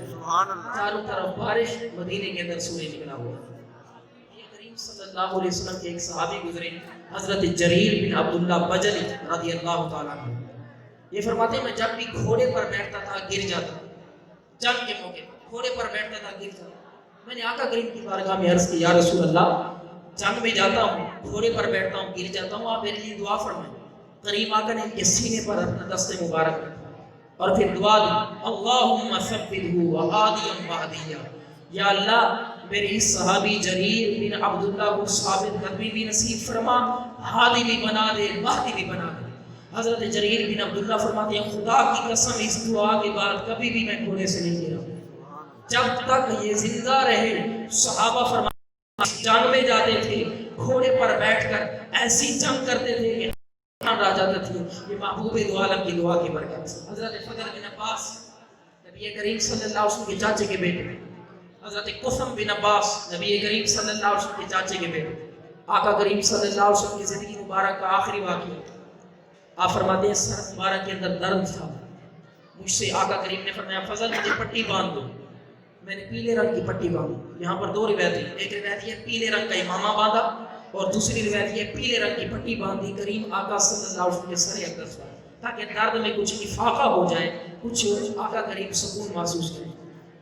چاروں طرف بارش, مدینے کے اندر سورج نکلا ہوا. صلی اللہ علیہ وسلم کے ایک صحابی گزرے حضرت جریر بن عبداللہ بجلی رضی اللہ تعالیٰ عنہ. یہ فرماتے ہیں میں جب بھی گھوڑے پر بیٹھتا تھا گر جاتا, جنگ کے موقع پر گھوڑے پر بیٹھتا تھا گر جاتا. میں نے آقا کریم کی بارگاہ میں عرض کی یا رسول اللہ جنگ میں جاتا ہوں, گھوڑے پر بیٹھتا ہوں, گر جاتا ہوں, آپ میرے لیے دعا فرمائیں. کریم آقا نے ان کے سینے پر اپنا دست مبارک رکھا اور پھر دعا دی, اللہم ثبتہ وہادیا وہدیہ, یا اللہ میرے اس صحابی جریر بن عبداللہ کو ثابت قدمی بھی نصیب فرما, ہادی بھی بنا دے, مہدی بھی بنا دے. حضرت جریر بن عبداللہ فرماتے ہیں خدا کی قسم اس دعا کے بعد کبھی بھی میں گھوڑے سے نہیں گرا جب تک یہ زندہ رہے. صحابہ فرماتے ہیں جنگ میں جاتے تھے گھوڑے پر بیٹھ کر ایسی جنگ کرتے تھے کہ رہ جاتا تھی. یہ محبوب دو عالم کی دعا کی برکت سے. حضرت فضل بن عباس نبی کریم صلی اللہ علیہ وسلم کے چاچے کے بیٹے, حضرت قسم بن عباس نبی کریم صلی اللہ علیہ وسلم کے چاچے کے بیٹے. آقا کریم صلی اللہ علیہ وسلم کی زندگی مبارک کا آخری واقعہ. آپ فرماتے ہیں سر مبارک کے اندر درد تھا, مجھ سے آقا کریم نے فرمایا فضل مجھے پٹی باندھ دو. میں نے پیلے رنگ کی پٹی باندھی. یہاں پر 2 روایتیں, ایک روایت یہ پیلے رنگ کا امامہ باندھا اور دوسری روایت یہ پیلے رنگ کی پٹی باندھی. کریم آقا صلی اللہ علیہ وسلم کے سر اقدس پر تاکہ درد میں کچھ افاقہ ہو جائے, کچھ آقا کریم سکون محسوس کریں.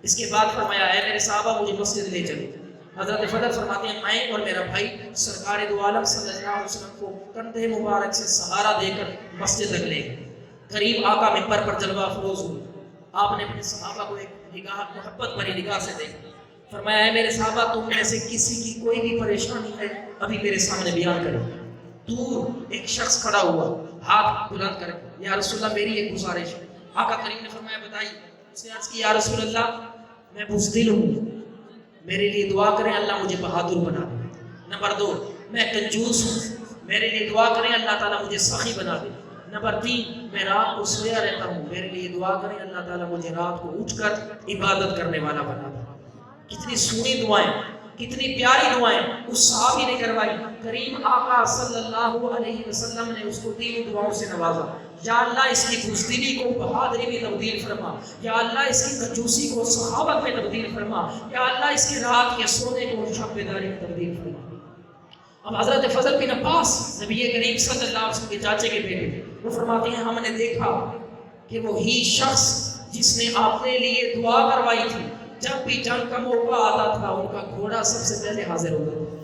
اس کے بعد فرمایا اے میرے صحابہ مجھے مسجد لے چلے. حضرت فضل فرماتے ہیں میں اور میرا بھائی سرکار دو عالم صلی اللہ علیہ وسلم کو کندھے مبارک سے سہارا دے کر مسجد تک لے گئے. قریب آقا منبر پر جلوہ افروز ہوئے. آپ نے اپنے صحابہ کو ایک نگاہ محبت بھری نگاہ سے دیکھا. فرمایا اے میرے صحابہ تم میں سے کسی کی کوئی بھی پریشانی ہے ابھی میرے سامنے بیان کرے. دور ایک شخص کھڑا ہوا ہاتھ بلند کر یا رسول اللہ میری ایک گزارش ہے. آقا کریم نے فرمایا بتائیے. اس نے عرض کی یا رسول اللہ میں بزدل ہوں, میرے لیے دعا کریں اللہ مجھے بہادر بنا دے. نمبر 2 میں کنجوس ہوں، میرے لیے دعا کریں اللہ تعالیٰ مجھے سخی بنا دے. نمبر 3 میں رات کو سویا رہتا ہوں، میرے لیے دعا کریں اللہ تعالیٰ مجھے رات کو اٹھ کر عبادت کرنے والا بنا دے. کتنی سونی دعائیں، کتنی پیاری دعائیں اس صحابی نے کروائی. کریم آقا صلی اللہ علیہ وسلم نے اس کو 3 دعاؤں سے نوازا. یا اللہ اس کی بزدلی کو بہادری میں تبدیل فرما، یا اللہ اس کی کنجوسی کو سخاوت میں تبدیل فرما، یا اللہ اس کی رات کے سونے کو شب بیداری میں تبدیل فرما. اب حضرت فضل بن عباس نبی کریم صلی اللہ علیہ وسلم کے چاچے کے بیٹے، وہ فرماتے ہیں ہم نے دیکھا کہ وہی شخص جس نے اپنے لیے دعا کروائی تھی، جب بھی جنگ کا موقع آتا تھا ان کا گھوڑا سب سے پہلے حاضر ہوتا تھا.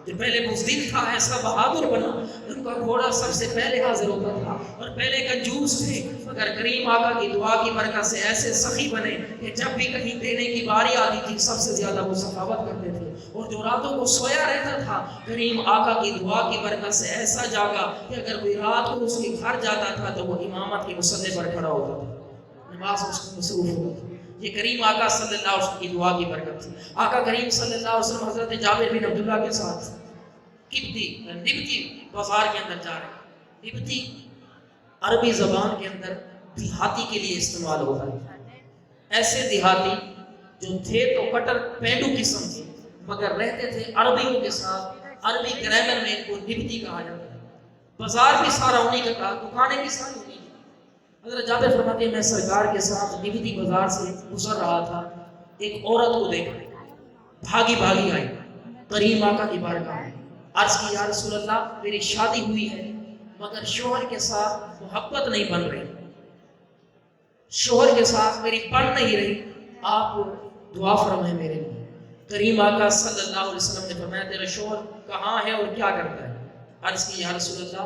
جو پہلے بزدل تھا ایسا بہادر بنا، ان کا گھوڑا سب سے پہلے حاضر ہوتا تھا. اور پہلے کنجوس تھے مگر کریم آقا کی دعا کی برکت سے ایسے سخی بنے کہ جب بھی کہیں دینے کی باری آتی تھی سب سے زیادہ وہ سخاوت کرتے تھے. اور جو راتوں کو سویا رہتا تھا کریم آقا کی دعا کی برکت سے ایسا جاگا کہ اگر کوئی رات کو اس کے گھر جاتا تھا تو وہ امامت کے مصلے پر کھڑا ہوتا تھا، نماز اس کو مصروف ہوتا تھا. یہ کریم آقا صلی اللہ علیہ وسلم کی دعا کی برکت تھی. آقا کریم صلی اللہ علیہ وسلم حضرت جابر بن عبداللہ کے ساتھ نبتی بازار کے اندر جا رہے. نبتی عربی زبان کے اندر دیہاتی کے لیے استعمال ہوتا ہے. ایسے دیہاتی جو تھے تو کٹر پینڈو قسم کے مگر رہتے تھے عربیوں کے ساتھ، عربی گرامر میں ان کو نبتی کہا جاتا ہے. بازار بھی سارا انہی کا تھا، دکانیں بھی ساری انہی کی. حضرت جابر فرماتے ہیں میں سرکار کے ساتھ نبتی بازار سے گزر رہا تھا، ایک عورت کو دیکھا بھاگی بھاگی آئی کریم آقا کی بارگاہ میں. عرض کی یا رسول اللہ میری شادی ہوئی ہے مگر شوہر کے ساتھ محبت نہیں بن رہی، شوہر کے ساتھ میری بن نہیں رہی، آپ دعا فرمائیں میرے لیے. کریم آقا صلی اللہ علیہ وسلم نے فرمایا تیرا شوہر کہاں ہے اور کیا کرتا ہے؟ عرض کی یا رسول اللہ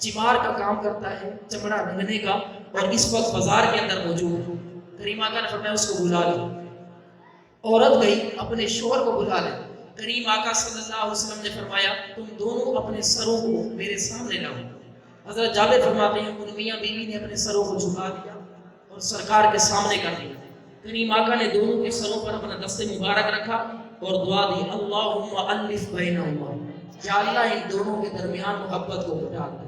چمار کا کام کرتا ہے، چمڑا رنگنے کا، اور اس وقت بازار کے اندر موجود. کریم آقا نے فرمایا اس کو بلا لو. عورت گئی اپنے شوہر کو بلا لے. کریم آقا صلی اللہ علیہ وسلم نے فرمایا تم دونوں اپنے سروں کو میرے سامنے لاؤ. حضرت جابر فرماتے ہیں ان میاں بیوی نے اپنے سروں کو جھکا دیا اور سرکار کے سامنے کر دیا. کریم آقا نے دونوں کے سروں پر اپنا دست مبارک رکھا اور دعا دی اللہم الف بینہما، یا اللہ ان دونوں کے درمیان محبت کو بٹھا دے،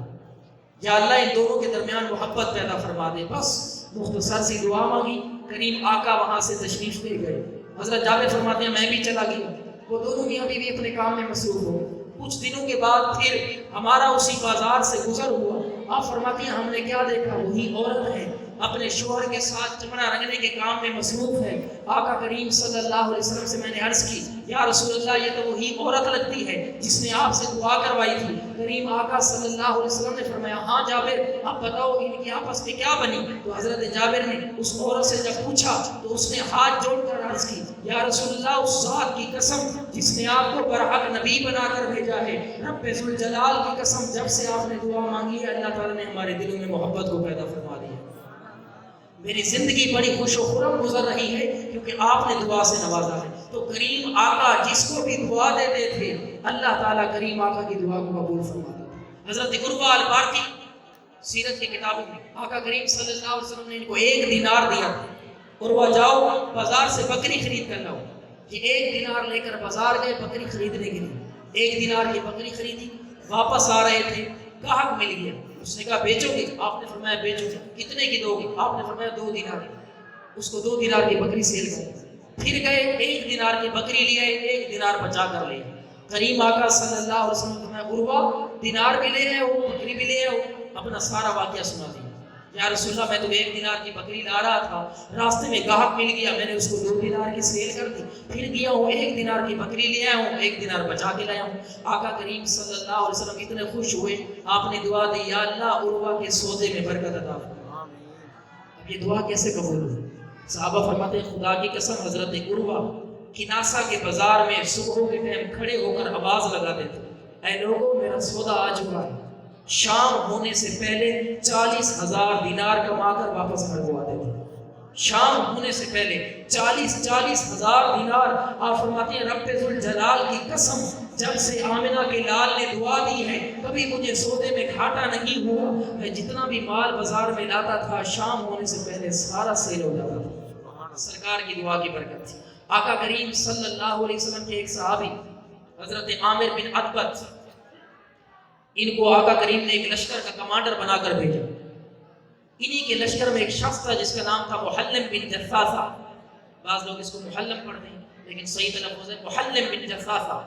یا اللہ ان دونوں کے درمیان محبت پیدا فرما دے. بس مختصر سی دعا مانگی. کریم آقا وہاں سے تشریف لے گئے. حضرت جابر فرماتے ہیں میں بھی چلا گیا. وہ دونوں میاں بیوی اپنے کام میں مصروف ہو. کچھ دنوں کے بعد پھر ہمارا اسی بازار سے گزر ہوا. آپ فرماتی ہیں ہم نے کیا دیکھا، وہی عورت ہے اپنے شوہر کے ساتھ چمڑا رنگنے کے کام میں مصروف ہے. آقا کریم صلی اللہ علیہ وسلم سے میں نے عرض کی یا رسول اللہ یہ تو وہی عورت لگتی ہے جس نے آپ سے دعا کروائی تھی. کریم آقا صلی اللہ علیہ وسلم نے فرمایا ہاں جابر اب بتاؤ ان کی آپس میں کیا بنی؟ تو حضرت جابر نے اس عورت سے جب پوچھا تو اس نے ہاتھ جوڑ کر عرض کی یا رسول اللہ اس ذات کی قسم جس نے آپ کو برحق نبی بنا کر بھیجا ہے، رب ذوالجلال کی قسم جب سے آپ نے دعا مانگی ہے اللہ تعالیٰ نے ہمارے دلوں میں محبت کو پیدا فرما دی. میری زندگی بڑی خوش و خرم گزر رہی ہے کیونکہ آپ نے دعا سے نوازا ہے. تو کریم آقا جس کو بھی دعا دیتے تھے اللہ تعالیٰ کریم آقا کی دعا کو قبول فرماتا تھا. حضرت عروہ البارقی سیرت کی کتابوں میں آقا کریم صلی اللہ علیہ وسلم نے ان کو 1 دینار دیا تھا. عروہ جاؤ بازار سے بکری خرید کر لاؤ. یہ 1 دینار لے کر بازار گئے بکری خریدنے کے لیے. 1 دینار کی بکری خریدی، واپس آ رہے تھے گاہک مل گیا. اس نے کہا بیچو گے؟ آپ نے فرمایا بیچو گے. کتنے کی دو گے؟ آپ نے فرمایا 2 دینار. اس کو 2 دینار کی بکری سیل کر پھر گئے 1 دینار کی بکری لے آئے، 1 دینار بچا کر لے. کریم آقا صلی اللہ علیہ وسلم نے فرمایا عروہ دینار بھی لے آئے ہو بکری بھی لے آئے ہو. اپنا سارا واقعہ سنا دیا. یا رسول اللہ میں تو 1 دینار کی بکری لا رہا تھا، راستے میں گاہک مل گیا، میں نے اس کو 2 دینار کی سیل کر دی. پھر گیا ہوں 1 دینار کی بکری لے آیا ہوں، 1 دینار بچا کے لایا ہوں. آقا کریم صلی اللہ علیہ وسلم اتنے خوش ہوئے، آپ نے دعا دی یا اللہ عروہ کے سودے میں برکت عطا فرما. اب یہ دعا کیسے قبول ہوئی؟ صحابہ فرماتے ہیں خدا کی قسم حضرت عروہ کناسہ کے بازار میں صبح کے ٹائم کھڑے ہو کر آواز لگاتے تھے اے لوگوں میرا سودا آ چکا ہے. شام ہونے سے پہلے 40,000 دینار کما کر واپس گھر کو آتے تھے. شام ہونے سے پہلے 40,000 دینار. آپ فرماتے ہیں رب ذوالجلال کی قسم جب سے آمنہ کے لال نے دعا دی ہے کبھی مجھے سودے میں گھاٹا نہیں ہوا. میں جتنا بھی مال بازار میں لاتا تھا شام ہونے سے پہلے سارا سیل ہو جاتا تھا. سرکار کی دعا کی برکت تھی. آقا کریم صلی اللہ علیہ وسلم کے ایک صحابی حضرت عامر بن عتبۃ، ان کو آقا کریم نے ایک لشکر کا کمانڈر بنا کر بھیجا. انہی کے لشکر میں ایک شخص تھا جس کا نام تھا محلم بن جثاثہ. بعض لوگ اس کو محلم پڑھتے ہیں لیکن صحیح تلفظ ہے محلم بن جثاثہ.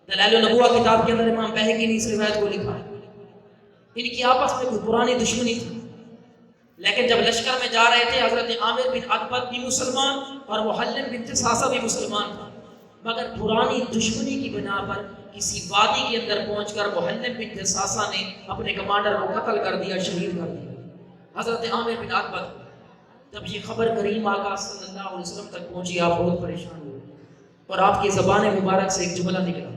دلائل النبوہ کتاب کے اندر امام بہقی نے اس روایت کو لکھا. ان کی آپس میں کوئی پرانی دشمنی تھی، لیکن جب لشکر میں جا رہے تھے حضرت عامر بن عتبۃ بھی مسلمان اور محلم بن جثاثہ بھی مسلمان تھا، مگر پرانی دشمنی کی بنا پر کسی وادی کے اندر پہنچ کر محلم بن جثاثہ نے اپنے کمانڈر کو قتل کر دیا، شہید کر دیا. حضرت عامر بن عتبۃ، جب یہ خبر کریم آقا صلی اللہ علیہ وسلم تک پہنچی آپ بہت پریشان ہوئے اور آپ کی زبان مبارک سے ایک جملہ نکلا.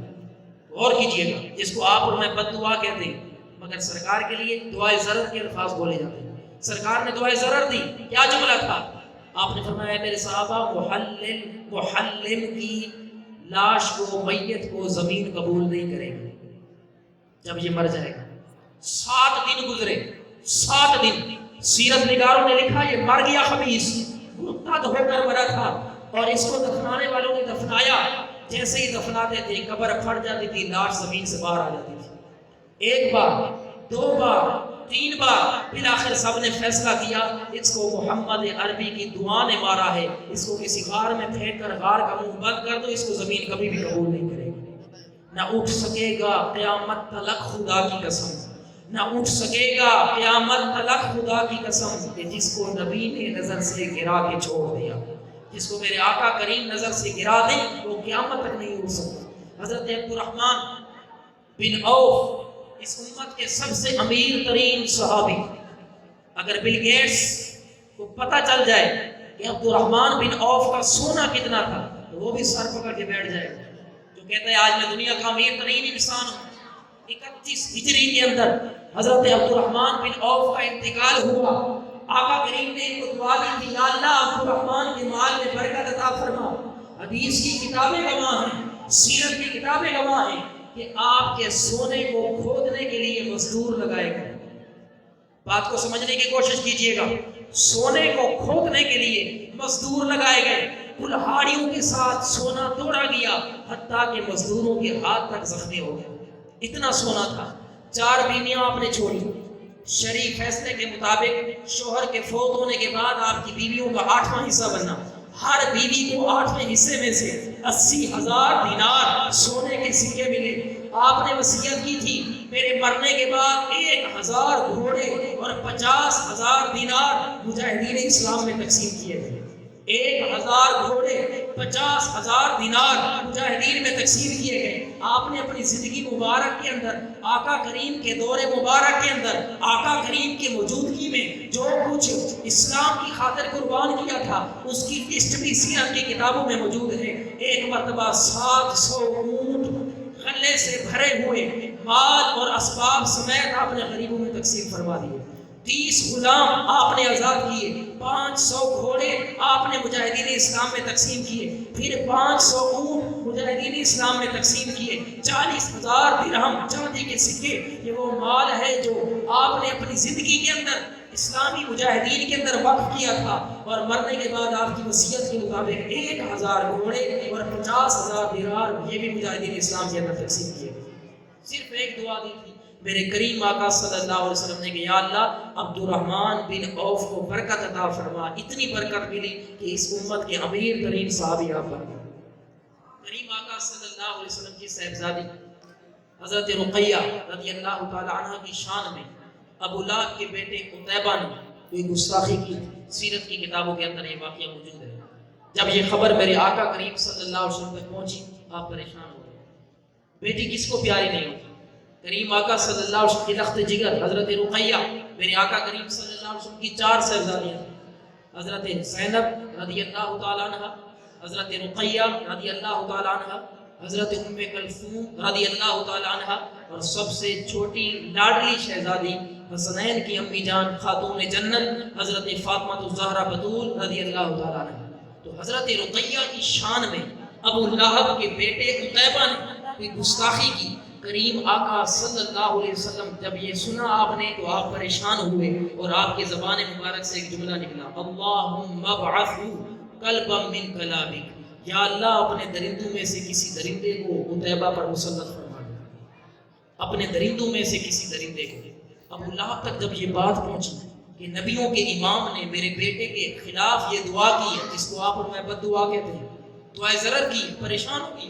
غور کیجئے گا، جس کو آپ اور میں بد دعا کہتے ہیں مگر سرکار کے لیے دعائے ضرر کے الفاظ بولے جاتے ہیں. سرکار نے دعائے ضرر دی. کیا جملہ تھا؟ آپ نے فرمایا میرے صحابہ، محلم کی لاش کو، میت کو زمین قبول نہیں کرے گی جب یہ مر جائے گا. 7 دن گزرے، 7 دن. سیرت نگاروں نے لکھا یہ مر گیا خبیث، مرتد ہو کر مرا تھا، اور اس کو دفنانے والوں نے دفنایا. جیسے ہی دفناتے تھے قبر پھٹ جاتی تھی، لاش زمین سے باہر آ جاتی تھی. 1 بار، 2 بار، 3 بار، بالآخر سب نے فیصلہ کیا اس کو محمد عربی کی دعا نے مارا ہے، اس کو کسی غار میں پھینک کر غار کا منہ بند کر دو، اس کو زمین کبھی بھی قبول نہیں کرے گی. نہ اٹھ سکے گا قیامت تلک، خدا کی قسم نہ اٹھ سکے گا قیامت تلک، خدا کی قسم، کہ جس کو نبی نے نظر سے گرا کے چھوڑ دیا، جس کو میرے آقا کریم نظر سے گرا دے وہ قیامت تک نہیں اٹھ سکتا. حضرت عبد الرحمن بن عوف اس امت کے سب سے امیر ترین صحابی. اگر بل گیٹس کو پتہ چل جائے کہ عبد الرحمن بن عوف کا سونا کتنا تھا تو وہ بھی سر پکڑ کے بیٹھ جائے گا. جو کہتا ہے آج میں دنیا کا امیر ترین انسان ہوں. 31 ہجری کے اندر حضرت عبد الرحمن بن عوف کا انتقال ہوا. آقا کریم نے ان کو دعا دی تھی، یا اللہ عبد الرحمن کے مال میں برکت عطا فرما. حدیث کی کتابیں گواہ ہیں، سیرت کی کتابیں گواہ ہیں کہ آپ کے سونے کو کھودنے کے لیے مزدور لگائے گئے. بات کو سمجھنے کی کوشش کیجئے گا. سونے کو کھودنے کے لیے مزدور لگائے گئے. کلہاڑیوں کے ساتھ سونا توڑا گیا، حتیٰ کہ مزدوروں کے ہاتھ تک زخمی ہو گئے. اتنا سونا تھا. 4 بیویاں آپ نے چھوڑی. شرعی فیصلے کے مطابق شوہر کے فوت ہونے کے بعد آپ کی بیویوں کا 8واں حصہ بننا. ہر بیوی کو 8ویں حصے میں سے 80,000 دینار سونے کے سکے ملے. آپ نے وصیت کی تھی میرے مرنے کے بعد 1000 گھوڑے اور 50,000 دینار مجاہدین اسلام میں تقسیم کیے گئے. 1000 گھوڑے 50,000 دینار مجاہدین میں تقسیم کیے گئے. آپ نے اپنی زندگی مبارک کے اندر آقا کریم کے دور مبارک کے اندر آقا کریم کی موجودگی میں جو کچھ اسلام کی خاطر قربان کیا تھا اس کی لسٹ بھی سیرت کی کتابوں میں موجود ہے. ایک مرتبہ 700 اونٹ غلے سے بھرے ہوئے مال اور اسباب سمیت آپ نے غریبوں میں تقسیم فرما دیے. 30 غلام آپ نے آزاد کیے. 500 گھوڑے آپ نے مجاہدین اسلام میں تقسیم کیے. پھر 500 اونٹ مجاہدین اسلام میں تقسیم کیے. 40,000 درہم چاندی کے سکے. یہ وہ مال ہے جو آپ نے اپنی زندگی کے اندر اسلامی مجاہدین کے اندر وقف کیا تھا، اور مرنے کے بعد آپ کی وصیت کے مطابق 1000 گھوڑے اور 50,000 دینار یہ بھی مجاہدین اسلام کے اندر تقسیم کیے. صرف ایک دعا دی تھی میرے کریم آقا صلی اللہ علیہ وسلم نے کہ یا اللہ عبد الرحمن بن عوف کو برکت عطا فرما. اتنی برکت ملی کہ اس امت کے امیر ترین صحابی آپ بن گئے. کریم آقا صلی اللہ علیہ وسلم کی صاحبزادی حضرت رقیہ رضی اللہ تعالی عنہ کی شان میں ابو لہب کے بیٹے قتیبہ نے کوئی گستاخی کی. سیرت کی کتابوں کے اندر یہ واقعہ موجود ہے. جب یہ خبر میرے آقا کریم صلی اللہ علیہ وسلم تک پہنچی آپ پریشان ہو گئے. بیٹی کس کو پیاری نہیں ہوتی. کریم آقا صلی اللہ علیہ وسلم کی لخت جگر حضرت رقیہ میرے آقا کریم صلی اللہ علیہ وسلم کی 4 صاحبزادیاں تھیں. حضرت زینب رضی اللہ تعالیٰ عنہ، حضرت رقیہ رضی اللہ تعالیٰ عنہ، حضرت ام کلثوم رضی اللہ تعالیٰ عنہ، اور سب سے چھوٹی لاڈلی شہزادی حسنین کی امی جان خاتون جنت حضرت فاطمہ الزہرا بتول رضی اللہ تعالیٰ عنہ. تو حضرت رقیہ کی شان میں ابو لہب کے بیٹے قتیبہ نے کوئی گستاخی کی. کریم آقا صلی اللہ علیہ وسلم جب یہ سنا آپ نے تو آپ پریشان ہوئے اور آپ کی زبان مبارک سے ایک جملہ نکلا، اللہم ابعث قلبا من کلامک، یا اللہ اپنے درندوں میں سے کسی درندے کو عتیبہ پر مسلط فرما دے، اپنے درندوں میں سے کسی درندے کو۔ ابو لہب تک جب یہ بات پہنچی کہ نبیوں کے امام نے میرے بیٹے کے خلاف یہ دعا کی ہے، جس کو آپ اور میں بد دعا کہتے ہیں، دعائے ضرر کی، پریشان ہو گئی۔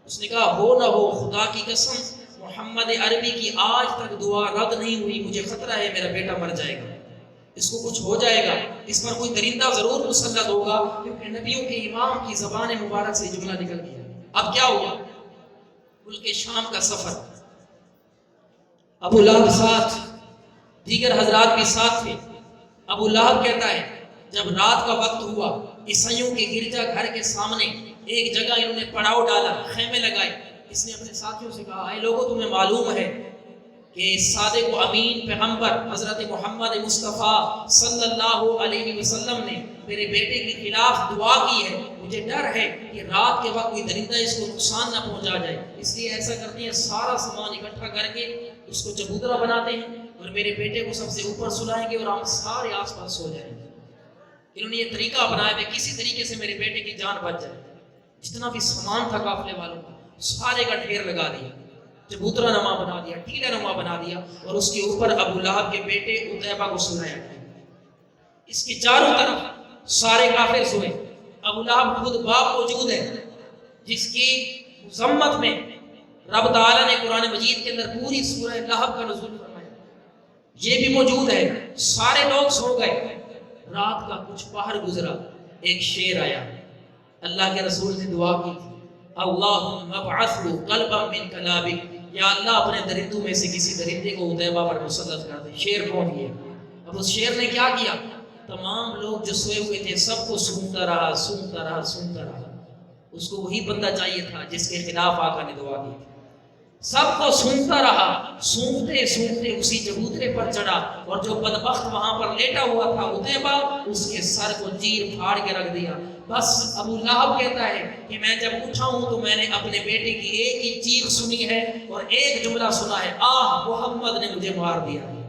اس نے کہا ہو نہ ہو خدا کی قسم محمد عربی کی آج تک دعا رد نہیں ہوئی، مجھے خطرہ ہے میرا بیٹا مر جائے گا، اس کو کچھ ہو جائے گا، اس پر کوئی درندہ ضرور مسلط ہوگا، کیونکہ نبیوں کے امام کی زبان مبارک سے جملہ نکل گیا۔ اب کیا ہوا؟ ملک شام کا سفر، ابو لہب ساتھ، دیگر حضرات بھی ساتھ تھے۔ ابو لہب کہتا ہے جب رات کا وقت ہوا، عیسائیوں کے گرجا گھر کے سامنے ایک جگہ انہوں نے پڑاؤ ڈالا، خیمے لگائے۔ اس نے اپنے ساتھیوں سے کہا اے لوگوں، تمہیں معلوم ہے کہ صادق و امین پیغمبر حضرت محمد مصطفیٰ صلی اللہ علیہ وسلم نے میرے بیٹے کے خلاف دعا کی ہے، مجھے ڈر ہے کہ رات کے وقت کوئی درندہ اس کو نقصان نہ پہنچا جائے، اس لیے ایسا کرتے ہیں سارا سامان اکٹھا کر کے اس کو چبوترا بناتے ہیں اور میرے بیٹے کو سب سے اوپر سلائیں گے اور ہم سارے آس پاس سو جائیں گے۔ انہوں نے یہ طریقہ اپنایا ہے کسی طریقے سے میرے بیٹے کی جان بچ جائے۔ جتنا بھی سامان تھا قافلے والوں کا سارے کا ڈھیر لگا دیا، چبوترا نما بنا دیا، ٹیلا نما بنا دیا اور اس کے اوپر ابو لہب کے بیٹے عتیبہ کو سلایا۔ اس کے چاروں طرف سارے کافر سوئے۔ ابو لہب خود باپ موجود ہے جس کی مذمت میں رب تعالیٰ نے قرآن مجید کے اندر پوری سورہ لہب کا نزول فرمایا، یہ بھی موجود ہے۔ سارے لوگ سو گئے۔ رات کا کچھ پہر گزرا، ایک شیر آیا، اللہ کے رسول نے دعا کی تھی اللہم ابعثہ قلبا من کلابک، یا اللہ اپنے درندوں میں سے کسی درندے کو عتیبہ پر مسلط کر دے۔ شیر پہنچ گیا۔ اب اس شیر نے کیا کیا؟ تمام لوگ جو سوئے ہوئے تھے سب کو سونگتا رہا، سونگتا رہا، سونگتا رہا۔ اس کو وہی بندہ چاہیے تھا جس کے خلاف آقا نے دعا کی تھی۔ سب کو سونگتا رہا، سونگتے سونگتے اسی چبوترے پر چڑھا اور جو بدبخت وہاں پر لیٹا ہوا تھا عتیبہ، اس کے سر کو چیر پھاڑ کے رکھ دیا۔ بس ابو لہب کہتا ہے کہ میں جب اٹھا ہوں تو میں نے اپنے بیٹے کی ایک ہی چیخ سنی ہے اور ایک جملہ سنا ہے، آہ محمد نے مجھے مار دیا ہے،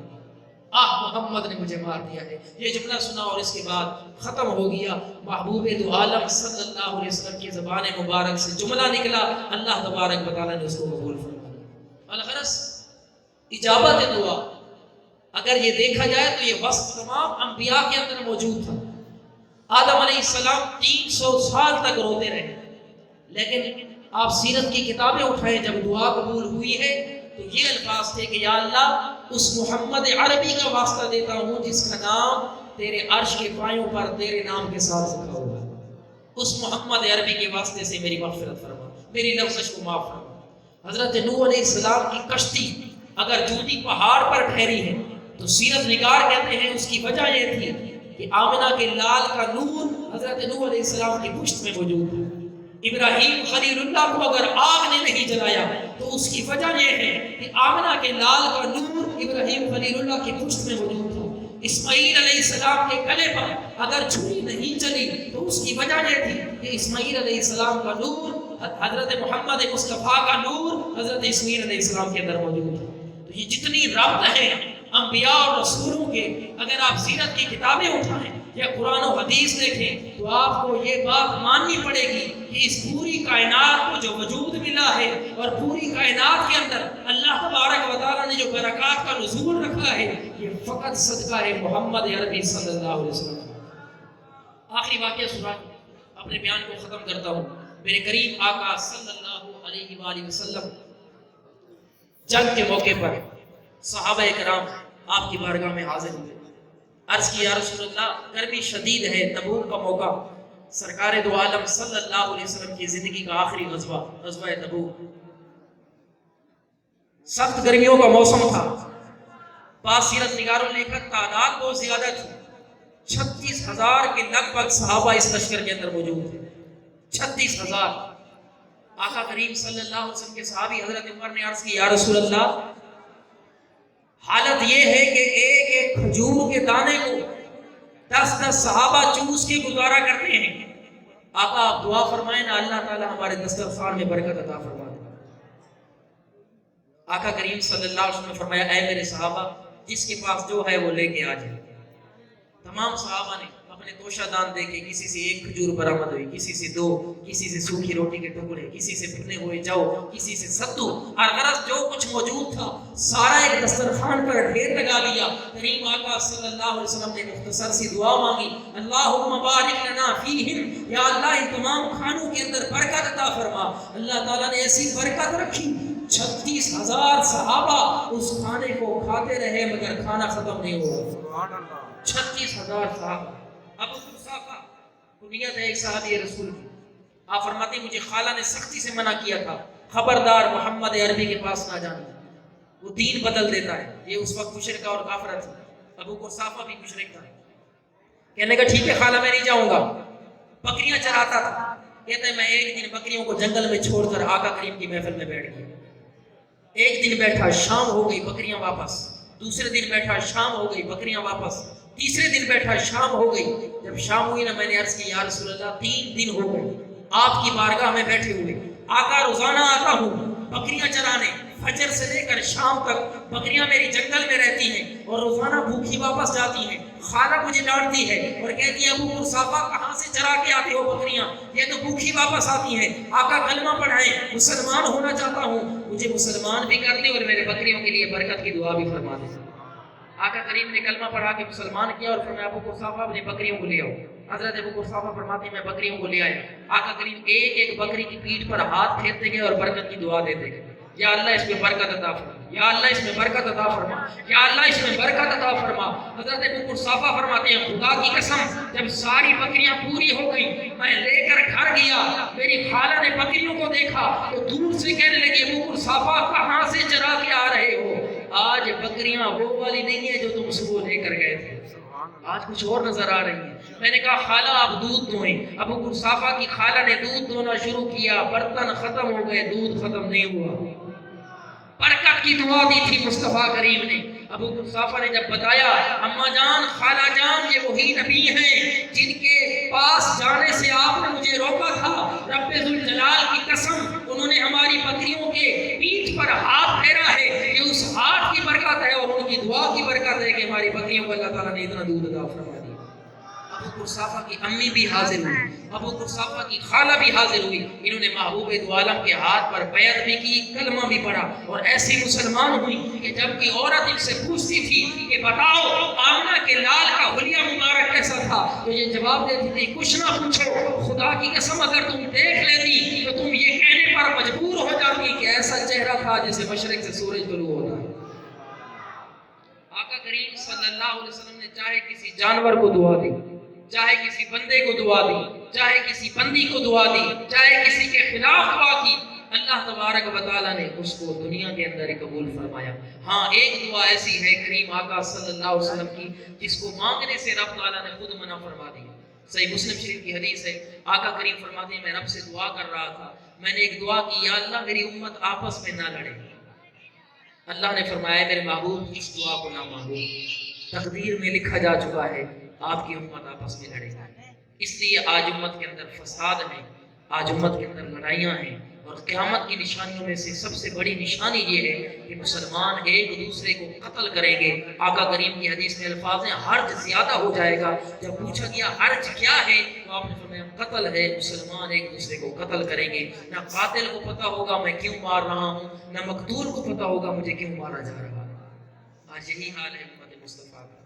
آہ محمد نے مجھے مار دیا ہے۔ یہ جملہ سنا اور اس کے بعد ختم ہو گیا۔ محبوب دو عالم صلی اللہ علیہ وسلم کی زبان مبارک سے جملہ نکلا، اللہ تبارک و تعالیٰ نے اس کو قبول فرمایا۔ الغرض اجابت دعا، اگر یہ دیکھا جائے تو یہ وصف تمام انبیاء کے اندر موجود تھا۔ آدم علیہ السلام 300 سال تک روتے رہے، لیکن آپ سیرت کی کتابیں اٹھائیں، جب دعا قبول ہوئی ہے تو یہ الفاظ تھے کہ یا اللہ اس محمد عربی کا واسطہ دیتا ہوں جس کا نام تیرے عرش کے پایوں پر تیرے نام کے ساتھ لکھا ہوا ہے، اس محمد عربی کے واسطے سے میری مغفرت فرما، میری لفظ کو معاف فرما۔ حضرت نوح علیہ السلام کی کشتی اگر جودی پہاڑ پر ٹھہری ہے تو سیرت نگار کہتے ہیں اس کی وجہ یہ تھی کہ آمنہ کے لال کا نور حضرت نوح علیہ السلام کی پشت میں موجود تھا۔ ابراہیم خلیل اللہ کو اگر آگ نے نہیں جلایا تو اس کی وجہ یہ ہے کہ آمنہ کے لال کا نور ابراہیم خلیل اللہ کی پشت میں موجود تھا۔ اسماعیل علیہ السلام کے گلے پر اگر چھری نہیں چلی تو اس کی وجہ یہ تھی کہ اسماعیل علیہ السلام کا نور، حضرت محمد مصطفیٰ کا نور حضرت اسماعیل علیہ السلام کے اندر موجود ہے۔ تو یہ جتنی ربط ہے انبیاء اور رسولوں کے، اگر آپ سیرت کی کتابیں اٹھائیں یا قرآن و حدیث دیکھیں تو آپ کو یہ بات ماننی پڑے گی کہ اس پوری کائنات کو جو وجود ملا ہے اور پوری کائنات کے اندر اللہ تبارک و تعالیٰ نے جو برکات کا نزول رکھا ہے یہ فقط صدقہ ہے محمد عربی صلی اللہ علیہ وسلم۔ آخری واقعہ سنا اپنے بیان کو ختم کرتا ہوں۔ میرے کریم آقا صلی اللہ علیہ وآلہ وسلم جنگ کے موقع پر صحابہ کرام آپ کی بارگاہ میں حاضر ہوئے، عرض کی یا رسول اللہ گرمی شدید ہے، تبوک کا موقع، سرکار دو عالم صلی اللہ علیہ وسلم کی زندگی کا آخری غزوہ، غزوہ تبوک، سخت گرمیوں کا موسم تھا۔ بعض سیرت نگاروں نے لکھا تعداد بہت زیادہ تھی، 36,000 کے لگ بھگ صحابہ اس لشکر کے اندر موجود تھے، 36,000۔ آقا کریم صلی اللہ علیہ وسلم کے صحابی حضرت عمر نے عرض کی یا رسول اللہ حالت یہ ہے کہ ایک ایک کھجور کے دانے کو 10 صحابہ چوس کے گزارا کرتے ہیں، آقا آپ دعا فرمائیں نا اللہ تعالی ہمارے دسترخوان میں برکت عطا فرما دے۔ آقا کریم صلی اللہ علیہ وسلم نے فرمایا اے میرے صحابہ جس کے پاس جو ہے وہ لے کے آ جائے۔ تمام صحابہ نے اپنے توشہ دان دے کے کسی سے 1 کھجور برآمد ہوئی، کسی سے 2، کسی سے سوکھی روٹی کے ٹکڑے، کسی سے بھنے ہوئے جو، کسی سے ستو، اور غرض جو کچھ موجود تھا سارا ایک دسترخوان پر ڈھیر لگا دیا۔ کریم آقا صلی اللہ علیہ وسلم نے مختصر سی دعا مانگی، اللہم بارک لنا فیہم، یا اللہ ان تمام کھانوں کے اندر برکت عطا فرما۔ اللہ تعالیٰ نے ایسی برکت رکھی 36,000 صحابہ اس کھانے کو کھاتے رہے مگر کھانا ختم نہیں ہوا۔ سبحان اللہ 36,000 صحابہ۔ ابو قحافہ کنیت ہے ایک صحابی رسول کی، آپ فرماتے ہیں مجھے خالہ نے سختی سے منع کیا تھا، خبردار محمد عربی کے پاس نہ جانا، وہ دین بدل دیتا ہے۔ یہ اس وقت مشرکہ اور کافرہ تھی، ابو قحافہ بھی مشرک تھا۔ کہنے کا ٹھیک ہے خالہ میں نہیں جاؤں گا۔ بکریاں چراتا تھا، کہتے ہیں میں ایک دن بکریوں کو جنگل میں چھوڑ کر آقا کریم کی محفل میں بیٹھ گیا۔ ایک دن بیٹھا، شام ہو گئی، بکریاں واپس۔ دوسرے دن بیٹھا، شام ہو گئی، بکریاں واپس۔ تیسرے دن بیٹھا، شام ہو گئی۔ جب شام ہوئی نا میں نے عرض کی یا رسول اللہ 3 دن ہو گئے آپ کی بارگاہ میں بیٹھے ہوئے، آقا روزانہ آتا ہوں بکریاں چرانے، فجر سے لے کر شام تک بکریاں میری جنگل میں رہتی ہیں اور روزانہ بھوکھی واپس جاتی ہیں۔ خالہ مجھے ڈانٹتی ہے اور کہتی ہے ابو قحافہ کہاں سے چرا کے آتے ہو بکریاں، یہ تو بھوکھی واپس آتی ہیں، آقا کلمہ پڑھائیں، مسلمان ہونا چاہتا ہوں، مجھے مسلمان بھی کر دیں اور میرے بکریوں کے لیے برکت کی دعا بھی فرما دیں۔ آقا کریم نے کلمہ پڑھا کے مسلمان کیا اور فرمایا ابو قحافہ اپنی بکریوں کو لے آؤ۔ حضرت ابو قحافہ فرماتے ہیں میں بکریوں کو لے آیا۔ آقا کریم ایک ایک بکری کی پیٹھ پر ہاتھ پھیرتے گئے اور برکت کی دعا دیتے گئے، یا اللہ اس میں برکت عطا فرما، یا اللہ اس میں برکت عطا فرما، یا اللہ اس میں برکت عطا فرما۔ حضرت ابو قحافہ فرماتے ہیں خدا کی قسم جب ساری بکریاں پوری ہو گئی میں لے کر گھر گیا، میری خالہ نے بکریوں کو دیکھا تو دور سے کہنے لگی ابو قحافہ کہاں سے چرا کے آ رہے ہو، آج بکریاں وہ والی نہیں ہے جو تم صبح لے کر گئے تھے، آج کچھ اور نظر آ رہی ہیں۔ میں نے کہا خالہ آپ دودھ دوئیں۔ ابو قحافہ کی خالہ نے دودھ دونا شروع کیا، برتن ختم ہو گئے، دودھ ختم نہیں ہوا۔ برکت کی دعا دی تھی مصطفیٰ کریم نے۔ ابو قحافہ نے جب بتایا اماں جان، خالہ جان، یہ وہی نبی ہیں جن کے پاس جانے سے آپ نے مجھے روکا تھا، رب ذوالجلال کی قسم انہوں نے ہماری بکریوں کے پیٹھ پر ہاتھ پھیرا ہے، یہ اس ہاتھ کی برکت ہے اور ان کی دعا کی برکت ہے کہ ہماری بکریوں کو اللہ تعالیٰ نے اتنا دودھ عطا فرما دیا۔ ابو قحافہ کی امی بھی حاضر ہوئی، ابو قحافہ کی خالہ بھی حاضر ہوئی، انہوں نے محبوب دو عالم کے ہاتھ پر بیعت بھی کی، کلمہ بھی پڑھا اور ایسی مسلمان ہوئی کہ جب کی عورت ان سے پوچھتی تھی کہ بتاؤ آمنہ کے لال کا حلیہ مبارک کیسا تھا تو یہ جواب دیتی تھی کچھ نہ پوچھو، خدا کی قسم اگر تم دیکھ لیتی تو تم یہ کہنے پر مجبور ہو جاتی کہ ایسا چہرہ تھا جیسے مشرق سے سورج طلوع ہوتا ہے۔ آقا کریم صلی اللہ علیہ وسلم نے چاہے کسی جانور کو دعا دی، چاہے کسی بندے کو دعا دی، چاہے کسی بندی کو دعا دی، چاہے کسی کے خلاف دعا کی، اللہ تبارک و تعالیٰ نے اس کو دنیا کے اندر قبول فرمایا۔ ہاں ایک دعا ایسی ہے کریم آقا صلی اللہ علیہ وسلم کی جس کو مانگنے سے رب تعالیٰ نے خود منع فرما دی۔ صحیح مسلم شریف کی حدیث ہے، آقا کریم فرماتے ہیں میں رب سے دعا کر رہا تھا، میں نے ایک دعا کی یا اللہ میری امت آپس میں نہ لڑے، اللہ نے فرمایا میرے محبوب اس دعا کو نہ مانگو، تقدیر میں لکھا جا چکا ہے آپ کی امت آپس میں لڑے گا۔ اس لیے آج امت کے اندر فساد ہے، آج امت کے اندر لڑائیاں ہیں، اور قیامت کی نشانیوں میں سے سب سے بڑی نشانی یہ ہے کہ مسلمان ایک دوسرے کو قتل کریں گے۔ آقا کریم کی حدیث میں الفاظ ہیں حرج زیادہ ہو جائے گا۔ جب پوچھا گیا حرج کیا ہے تو آپ نے فرمایا قتل ہے، مسلمان ایک دوسرے کو قتل کریں گے، نہ قاتل کو پتہ ہوگا میں کیوں مار رہا ہوں، نہ مقتول کو پتہ ہوگا مجھے کیوں مارا جا رہا ہے۔ آج یہی حال ہے امت مصطفیٰ کا۔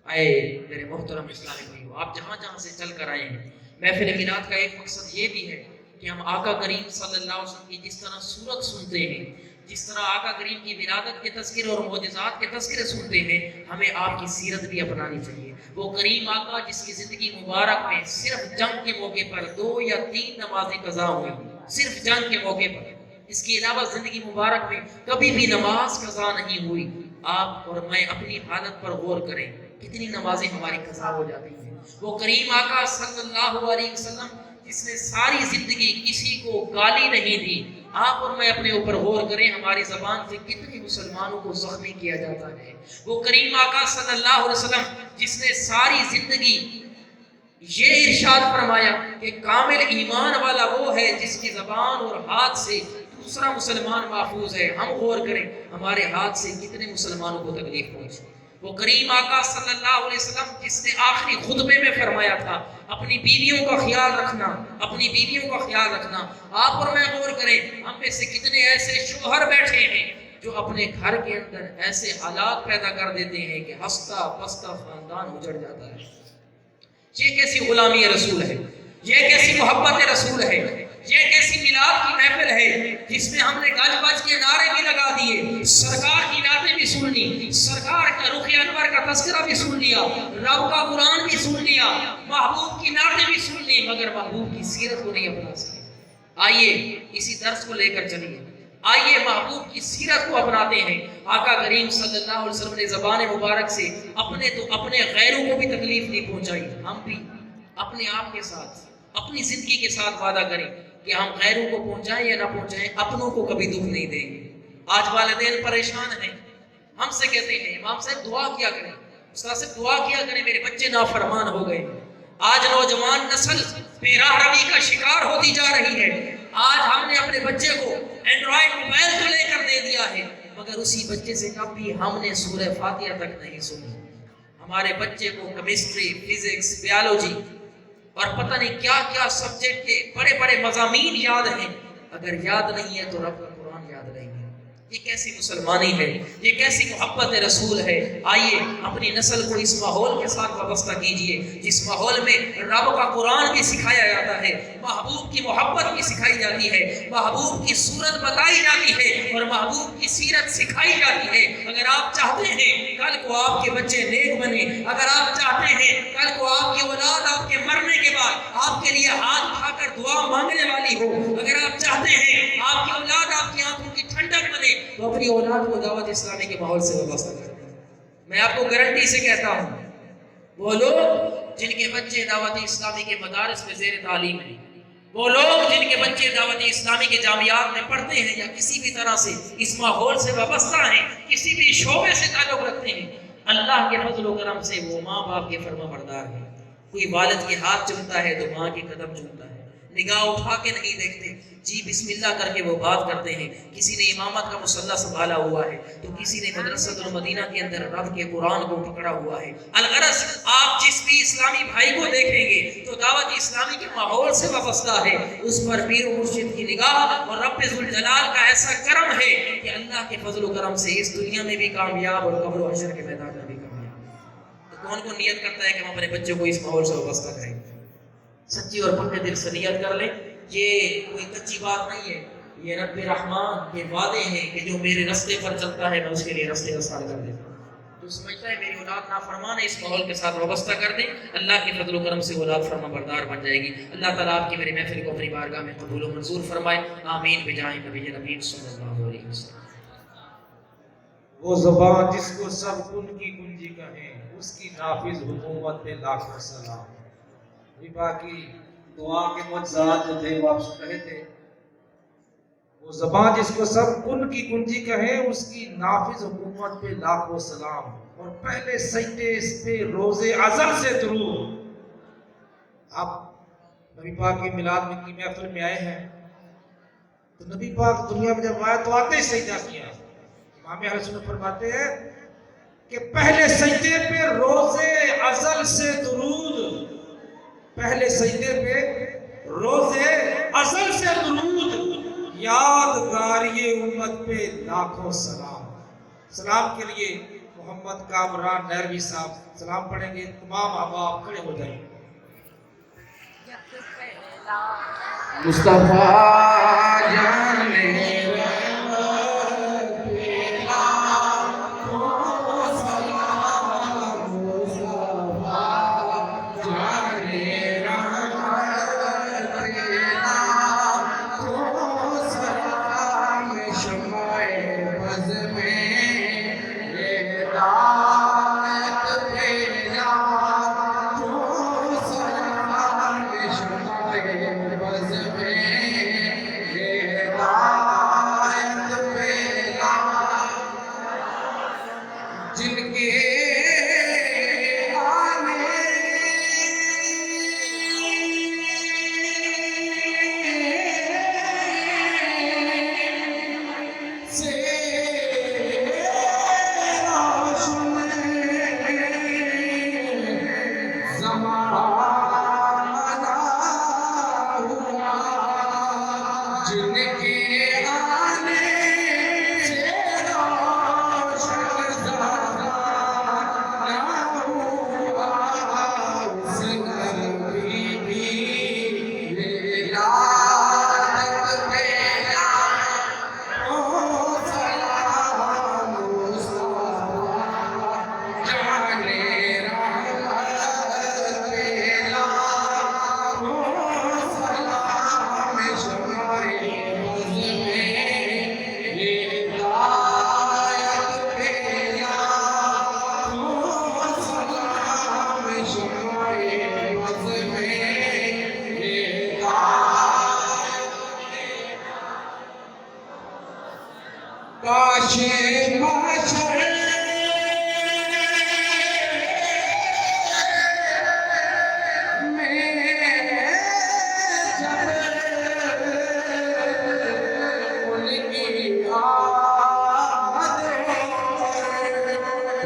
اے میرے محترم اسلامی بھائیو، آپ جہاں جہاں سے چل کر آئے ہیں، محفل میلاد کا ایک مقصد یہ بھی ہے کہ ہم آقا کریم صلی اللہ علیہ وسلم کی جس طرح صورت سنتے ہیں، جس طرح آقا کریم کی ولادت کے تذکرے اور معجزات کے تذکرے سنتے ہیں، ہمیں آپ کی سیرت بھی اپنانی چاہیے۔ وہ کریم آقا جس کی زندگی مبارک میں صرف جنگ کے موقع پر 2 یا 3 نمازیں قضا ہوئی، صرف جنگ کے موقع پر، اس کے علاوہ زندگی مبارک میں کبھی بھی نماز قضا نہیں ہوئی۔ آپ اور میں اپنی حالت پر غور کریں، کتنی نمازیں ہماری قضا ہو جاتی ہیں۔ وہ کریم آقا صلی اللہ علیہ وسلم جس نے ساری زندگی کسی کو گالی نہیں دی، آپ اور میں اپنے اوپر غور کریں ہماری زبان سے کتنے مسلمانوں کو زخمی کیا جاتا ہے۔ وہ کریم آقا صلی اللہ علیہ وسلم جس نے ساری زندگی یہ ارشاد فرمایا کہ کامل ایمان والا وہ ہے جس کی زبان اور ہاتھ سے دوسرا مسلمان محفوظ ہے۔ ہم غور کریں ہمارے ہاتھ سے کتنے مسلمانوں کو تکلیف پہنچی۔ وہ کریم آقا صلی اللہ علیہ وسلم جس نے آخری خطبے میں فرمایا تھا اپنی بیویوں کا خیال رکھنا، اپنی بیویوں کا خیال رکھنا۔ آپ اور میں غور کریں، ہم میں سے کتنے ایسے شوہر بیٹھے ہیں جو اپنے گھر کے اندر ایسے حالات پیدا کر دیتے ہیں کہ ہنستا بستا خاندان اجڑ جاتا ہے۔ یہ کیسی غلامی رسول ہے، یہ کیسی محبت رسول ہے، یہ کیسی میلاد کی محفل ہے جس میں ہم نے گج بج کے نعرے بھی لگا دیے، سرکار کی نعتیں بھی سن لی، سرکار کا رخ انور کا تذکرہ بھی سن لیا، رب کا قرآن بھی سن لیا، محبوب کی نعتیں بھی سن لی، مگر محبوب کی سیرت کو نہیں اپنا سکے۔ آئیے اسی درس کو لے کر چلیے، آئیے محبوب کی سیرت کو اپناتے ہیں۔ آقا کریم صلی اللہ علیہ وسلم نے زبان مبارک سے اپنے غیروں کو بھی تکلیف نہیں پہنچائی۔ ہم بھی اپنے آپ کے ساتھ اپنی زندگی کے ساتھ وعدہ کریں کہ ہم غیروں کو پہنچائیں یا نہ پہنچائیں، اپنوں کو کبھی دکھ نہیں دیں گے۔ آج والدین پریشان ہیں، ہم سے کہتے ہیں امام صاحب دعا کیا کریں، استاد صاحب دعا کیا کریں، میرے بچے نافرمان ہو گئے۔ آج نوجوان نسل بے راہ روی کا شکار ہوتی جا رہی ہے۔ آج ہم نے اپنے بچے کو اینڈرائڈ موبائل تو لے کر دے دیا ہے، مگر اسی بچے سے کبھی ہم نے سورہ فاتحہ تک نہیں سنی۔ ہمارے بچے کو کیمسٹری، فزکس، بیالوجی اور پتہ نہیں کیا کیا سبجیکٹ کے بڑے بڑے مضامین یاد ہیں، اگر یاد نہیں ہے تو رب کا قرآن یاد نہیں ہے۔ یہ کیسی مسلمانی ہے، یہ کیسی محبت رسول ہے۔ آئیے اپنی نسل کو اس ماحول کے ساتھ وابستہ کیجئے جس ماحول میں رب کا قرآن بھی سکھایا جاتا ہے، محبوب کی محبت بھی سکھائی جاتی ہے، محبوب کی صورت بتائی جاتی ہے اور محبوب کی سیرت سکھائی جاتی ہے۔ اگر آپ چاہتے ہیں کل کو آپ کے بچے نیک بنے، اگر آپ چاہتے ہیں کل کو آپ کی اولاد آپ کے مرنے کے بعد آپ کے لیے ہاتھ اٹھا کر دعا مانگنے والی ہو، اگر آپ چاہتے ہیں آپ کی اولاد آپ کی آنکھوں کی ٹھنڈک بنے، تو اپنی اولاد کو دعوت اسلامی کے ماحول سے وابستہ کریں۔ میں آپ کو گارنٹی سے کہتا ہوں، وہ لوگ جن کے بچے دعوت اسلامی کے مدارس میں زیر تعلیم ہیں، وہ لوگ جن کے بچے دعوت اسلامی کے جامعات میں پڑھتے ہیں یا کسی بھی طرح سے اس ماحول سے وابستہ ہیں، کسی بھی شعبے سے تعلق رکھتے ہیں، اللہ کے فضل و کرم سے وہ ماں باپ کے فرما بردار ہیں۔ کوئی والد کے ہاتھ چومتا ہے تو ماں کے قدم چومتا ہے، نگاہ اٹھا کے نہیں دیکھتے، جی بسم اللہ کر کے وہ بات کرتے ہیں۔ کسی نے امامت کا مسلح سنبھالا ہوا ہے تو کسی نے مدرسۃ المدینہ کے اندر رب کے قرآن کو پکڑا ہوا ہے۔ الغرض آپ جس بھی اسلامی بھائی کو دیکھیں گے تو دعوت اسلامی کے ماحول سے وابستہ ہے، اس پر پیر و مرشد کی نگاہ اور رب ذوالجلال کا ایسا کرم ہے کہ اللہ کے فضل و کرم سے اس دنیا میں بھی کامیاب اور قبر و حشر کے میدان میں بھی کامیاب۔ تو کون کو نیت کرتا ہے کہ ہم اپنے بچوں کو اس ماحول سے وابستہ کریں؟ سچی اور پکے دل سے نیت کر لیں۔ یہ کوئی کچی بات نہیں ہے، یہ رب رحمان کے وعدے ہیں کہ جو میرے رستے پر چلتا ہے میں اس کے لیے رستے آسان کر دیتا ہوں۔ جو سمجھتا ہے میری اولاد نافرمان ہے، اس ماحول کے ساتھ وابستہ کر دیں، اللہ کے فضل و کرم سے اولاد فرما بردار بن جائے گی۔ اللہ تعالیٰ آپ کی میری محفل کو اپنی بارگاہ میں قبول و منظور فرمائے، آمین بجائے نبی امین صلی اللہ علیہ وسلم۔ وہ زبان جس کو سب کن کی کنجی کہیں، اس کی نافذ حکومت پہ لاکھوں سلام۔ باقی دعا کے معجزات جو تھے وہ آپ سے کہے تھے، وہ زبان جس کو سب کن کی کنجی کہیں، اس کی نافذ حکومت پہ لاکھوں سلام۔ اور پہلے سجدے اس پہ روز ازل سے درود۔ آپ نبی پاک کی میلاد میں کی محفل میں آئے ہیں تو نبی پاک دنیا میں جب آئے تو آتے ہی سجدہ کیا۔ امام اہل سنت فرماتے ہیں کہ پہلے سجدے پہ روز ازل سے درود، پہلے سجدے پہ روز ازل سے درود، یادگاری امت پہ لاکھوں سلام۔ سلام کے لیے محمد کامران نیروی صاحب سلام پڑھیں گے، تمام احباب کھڑے ہو جائیں۔ مصطفیٰ جان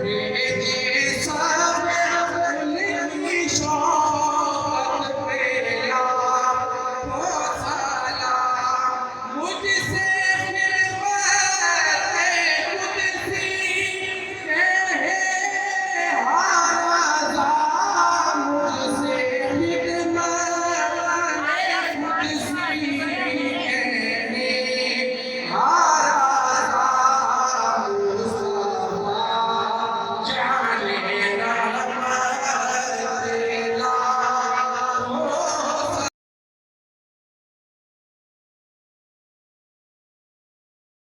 میرے سارے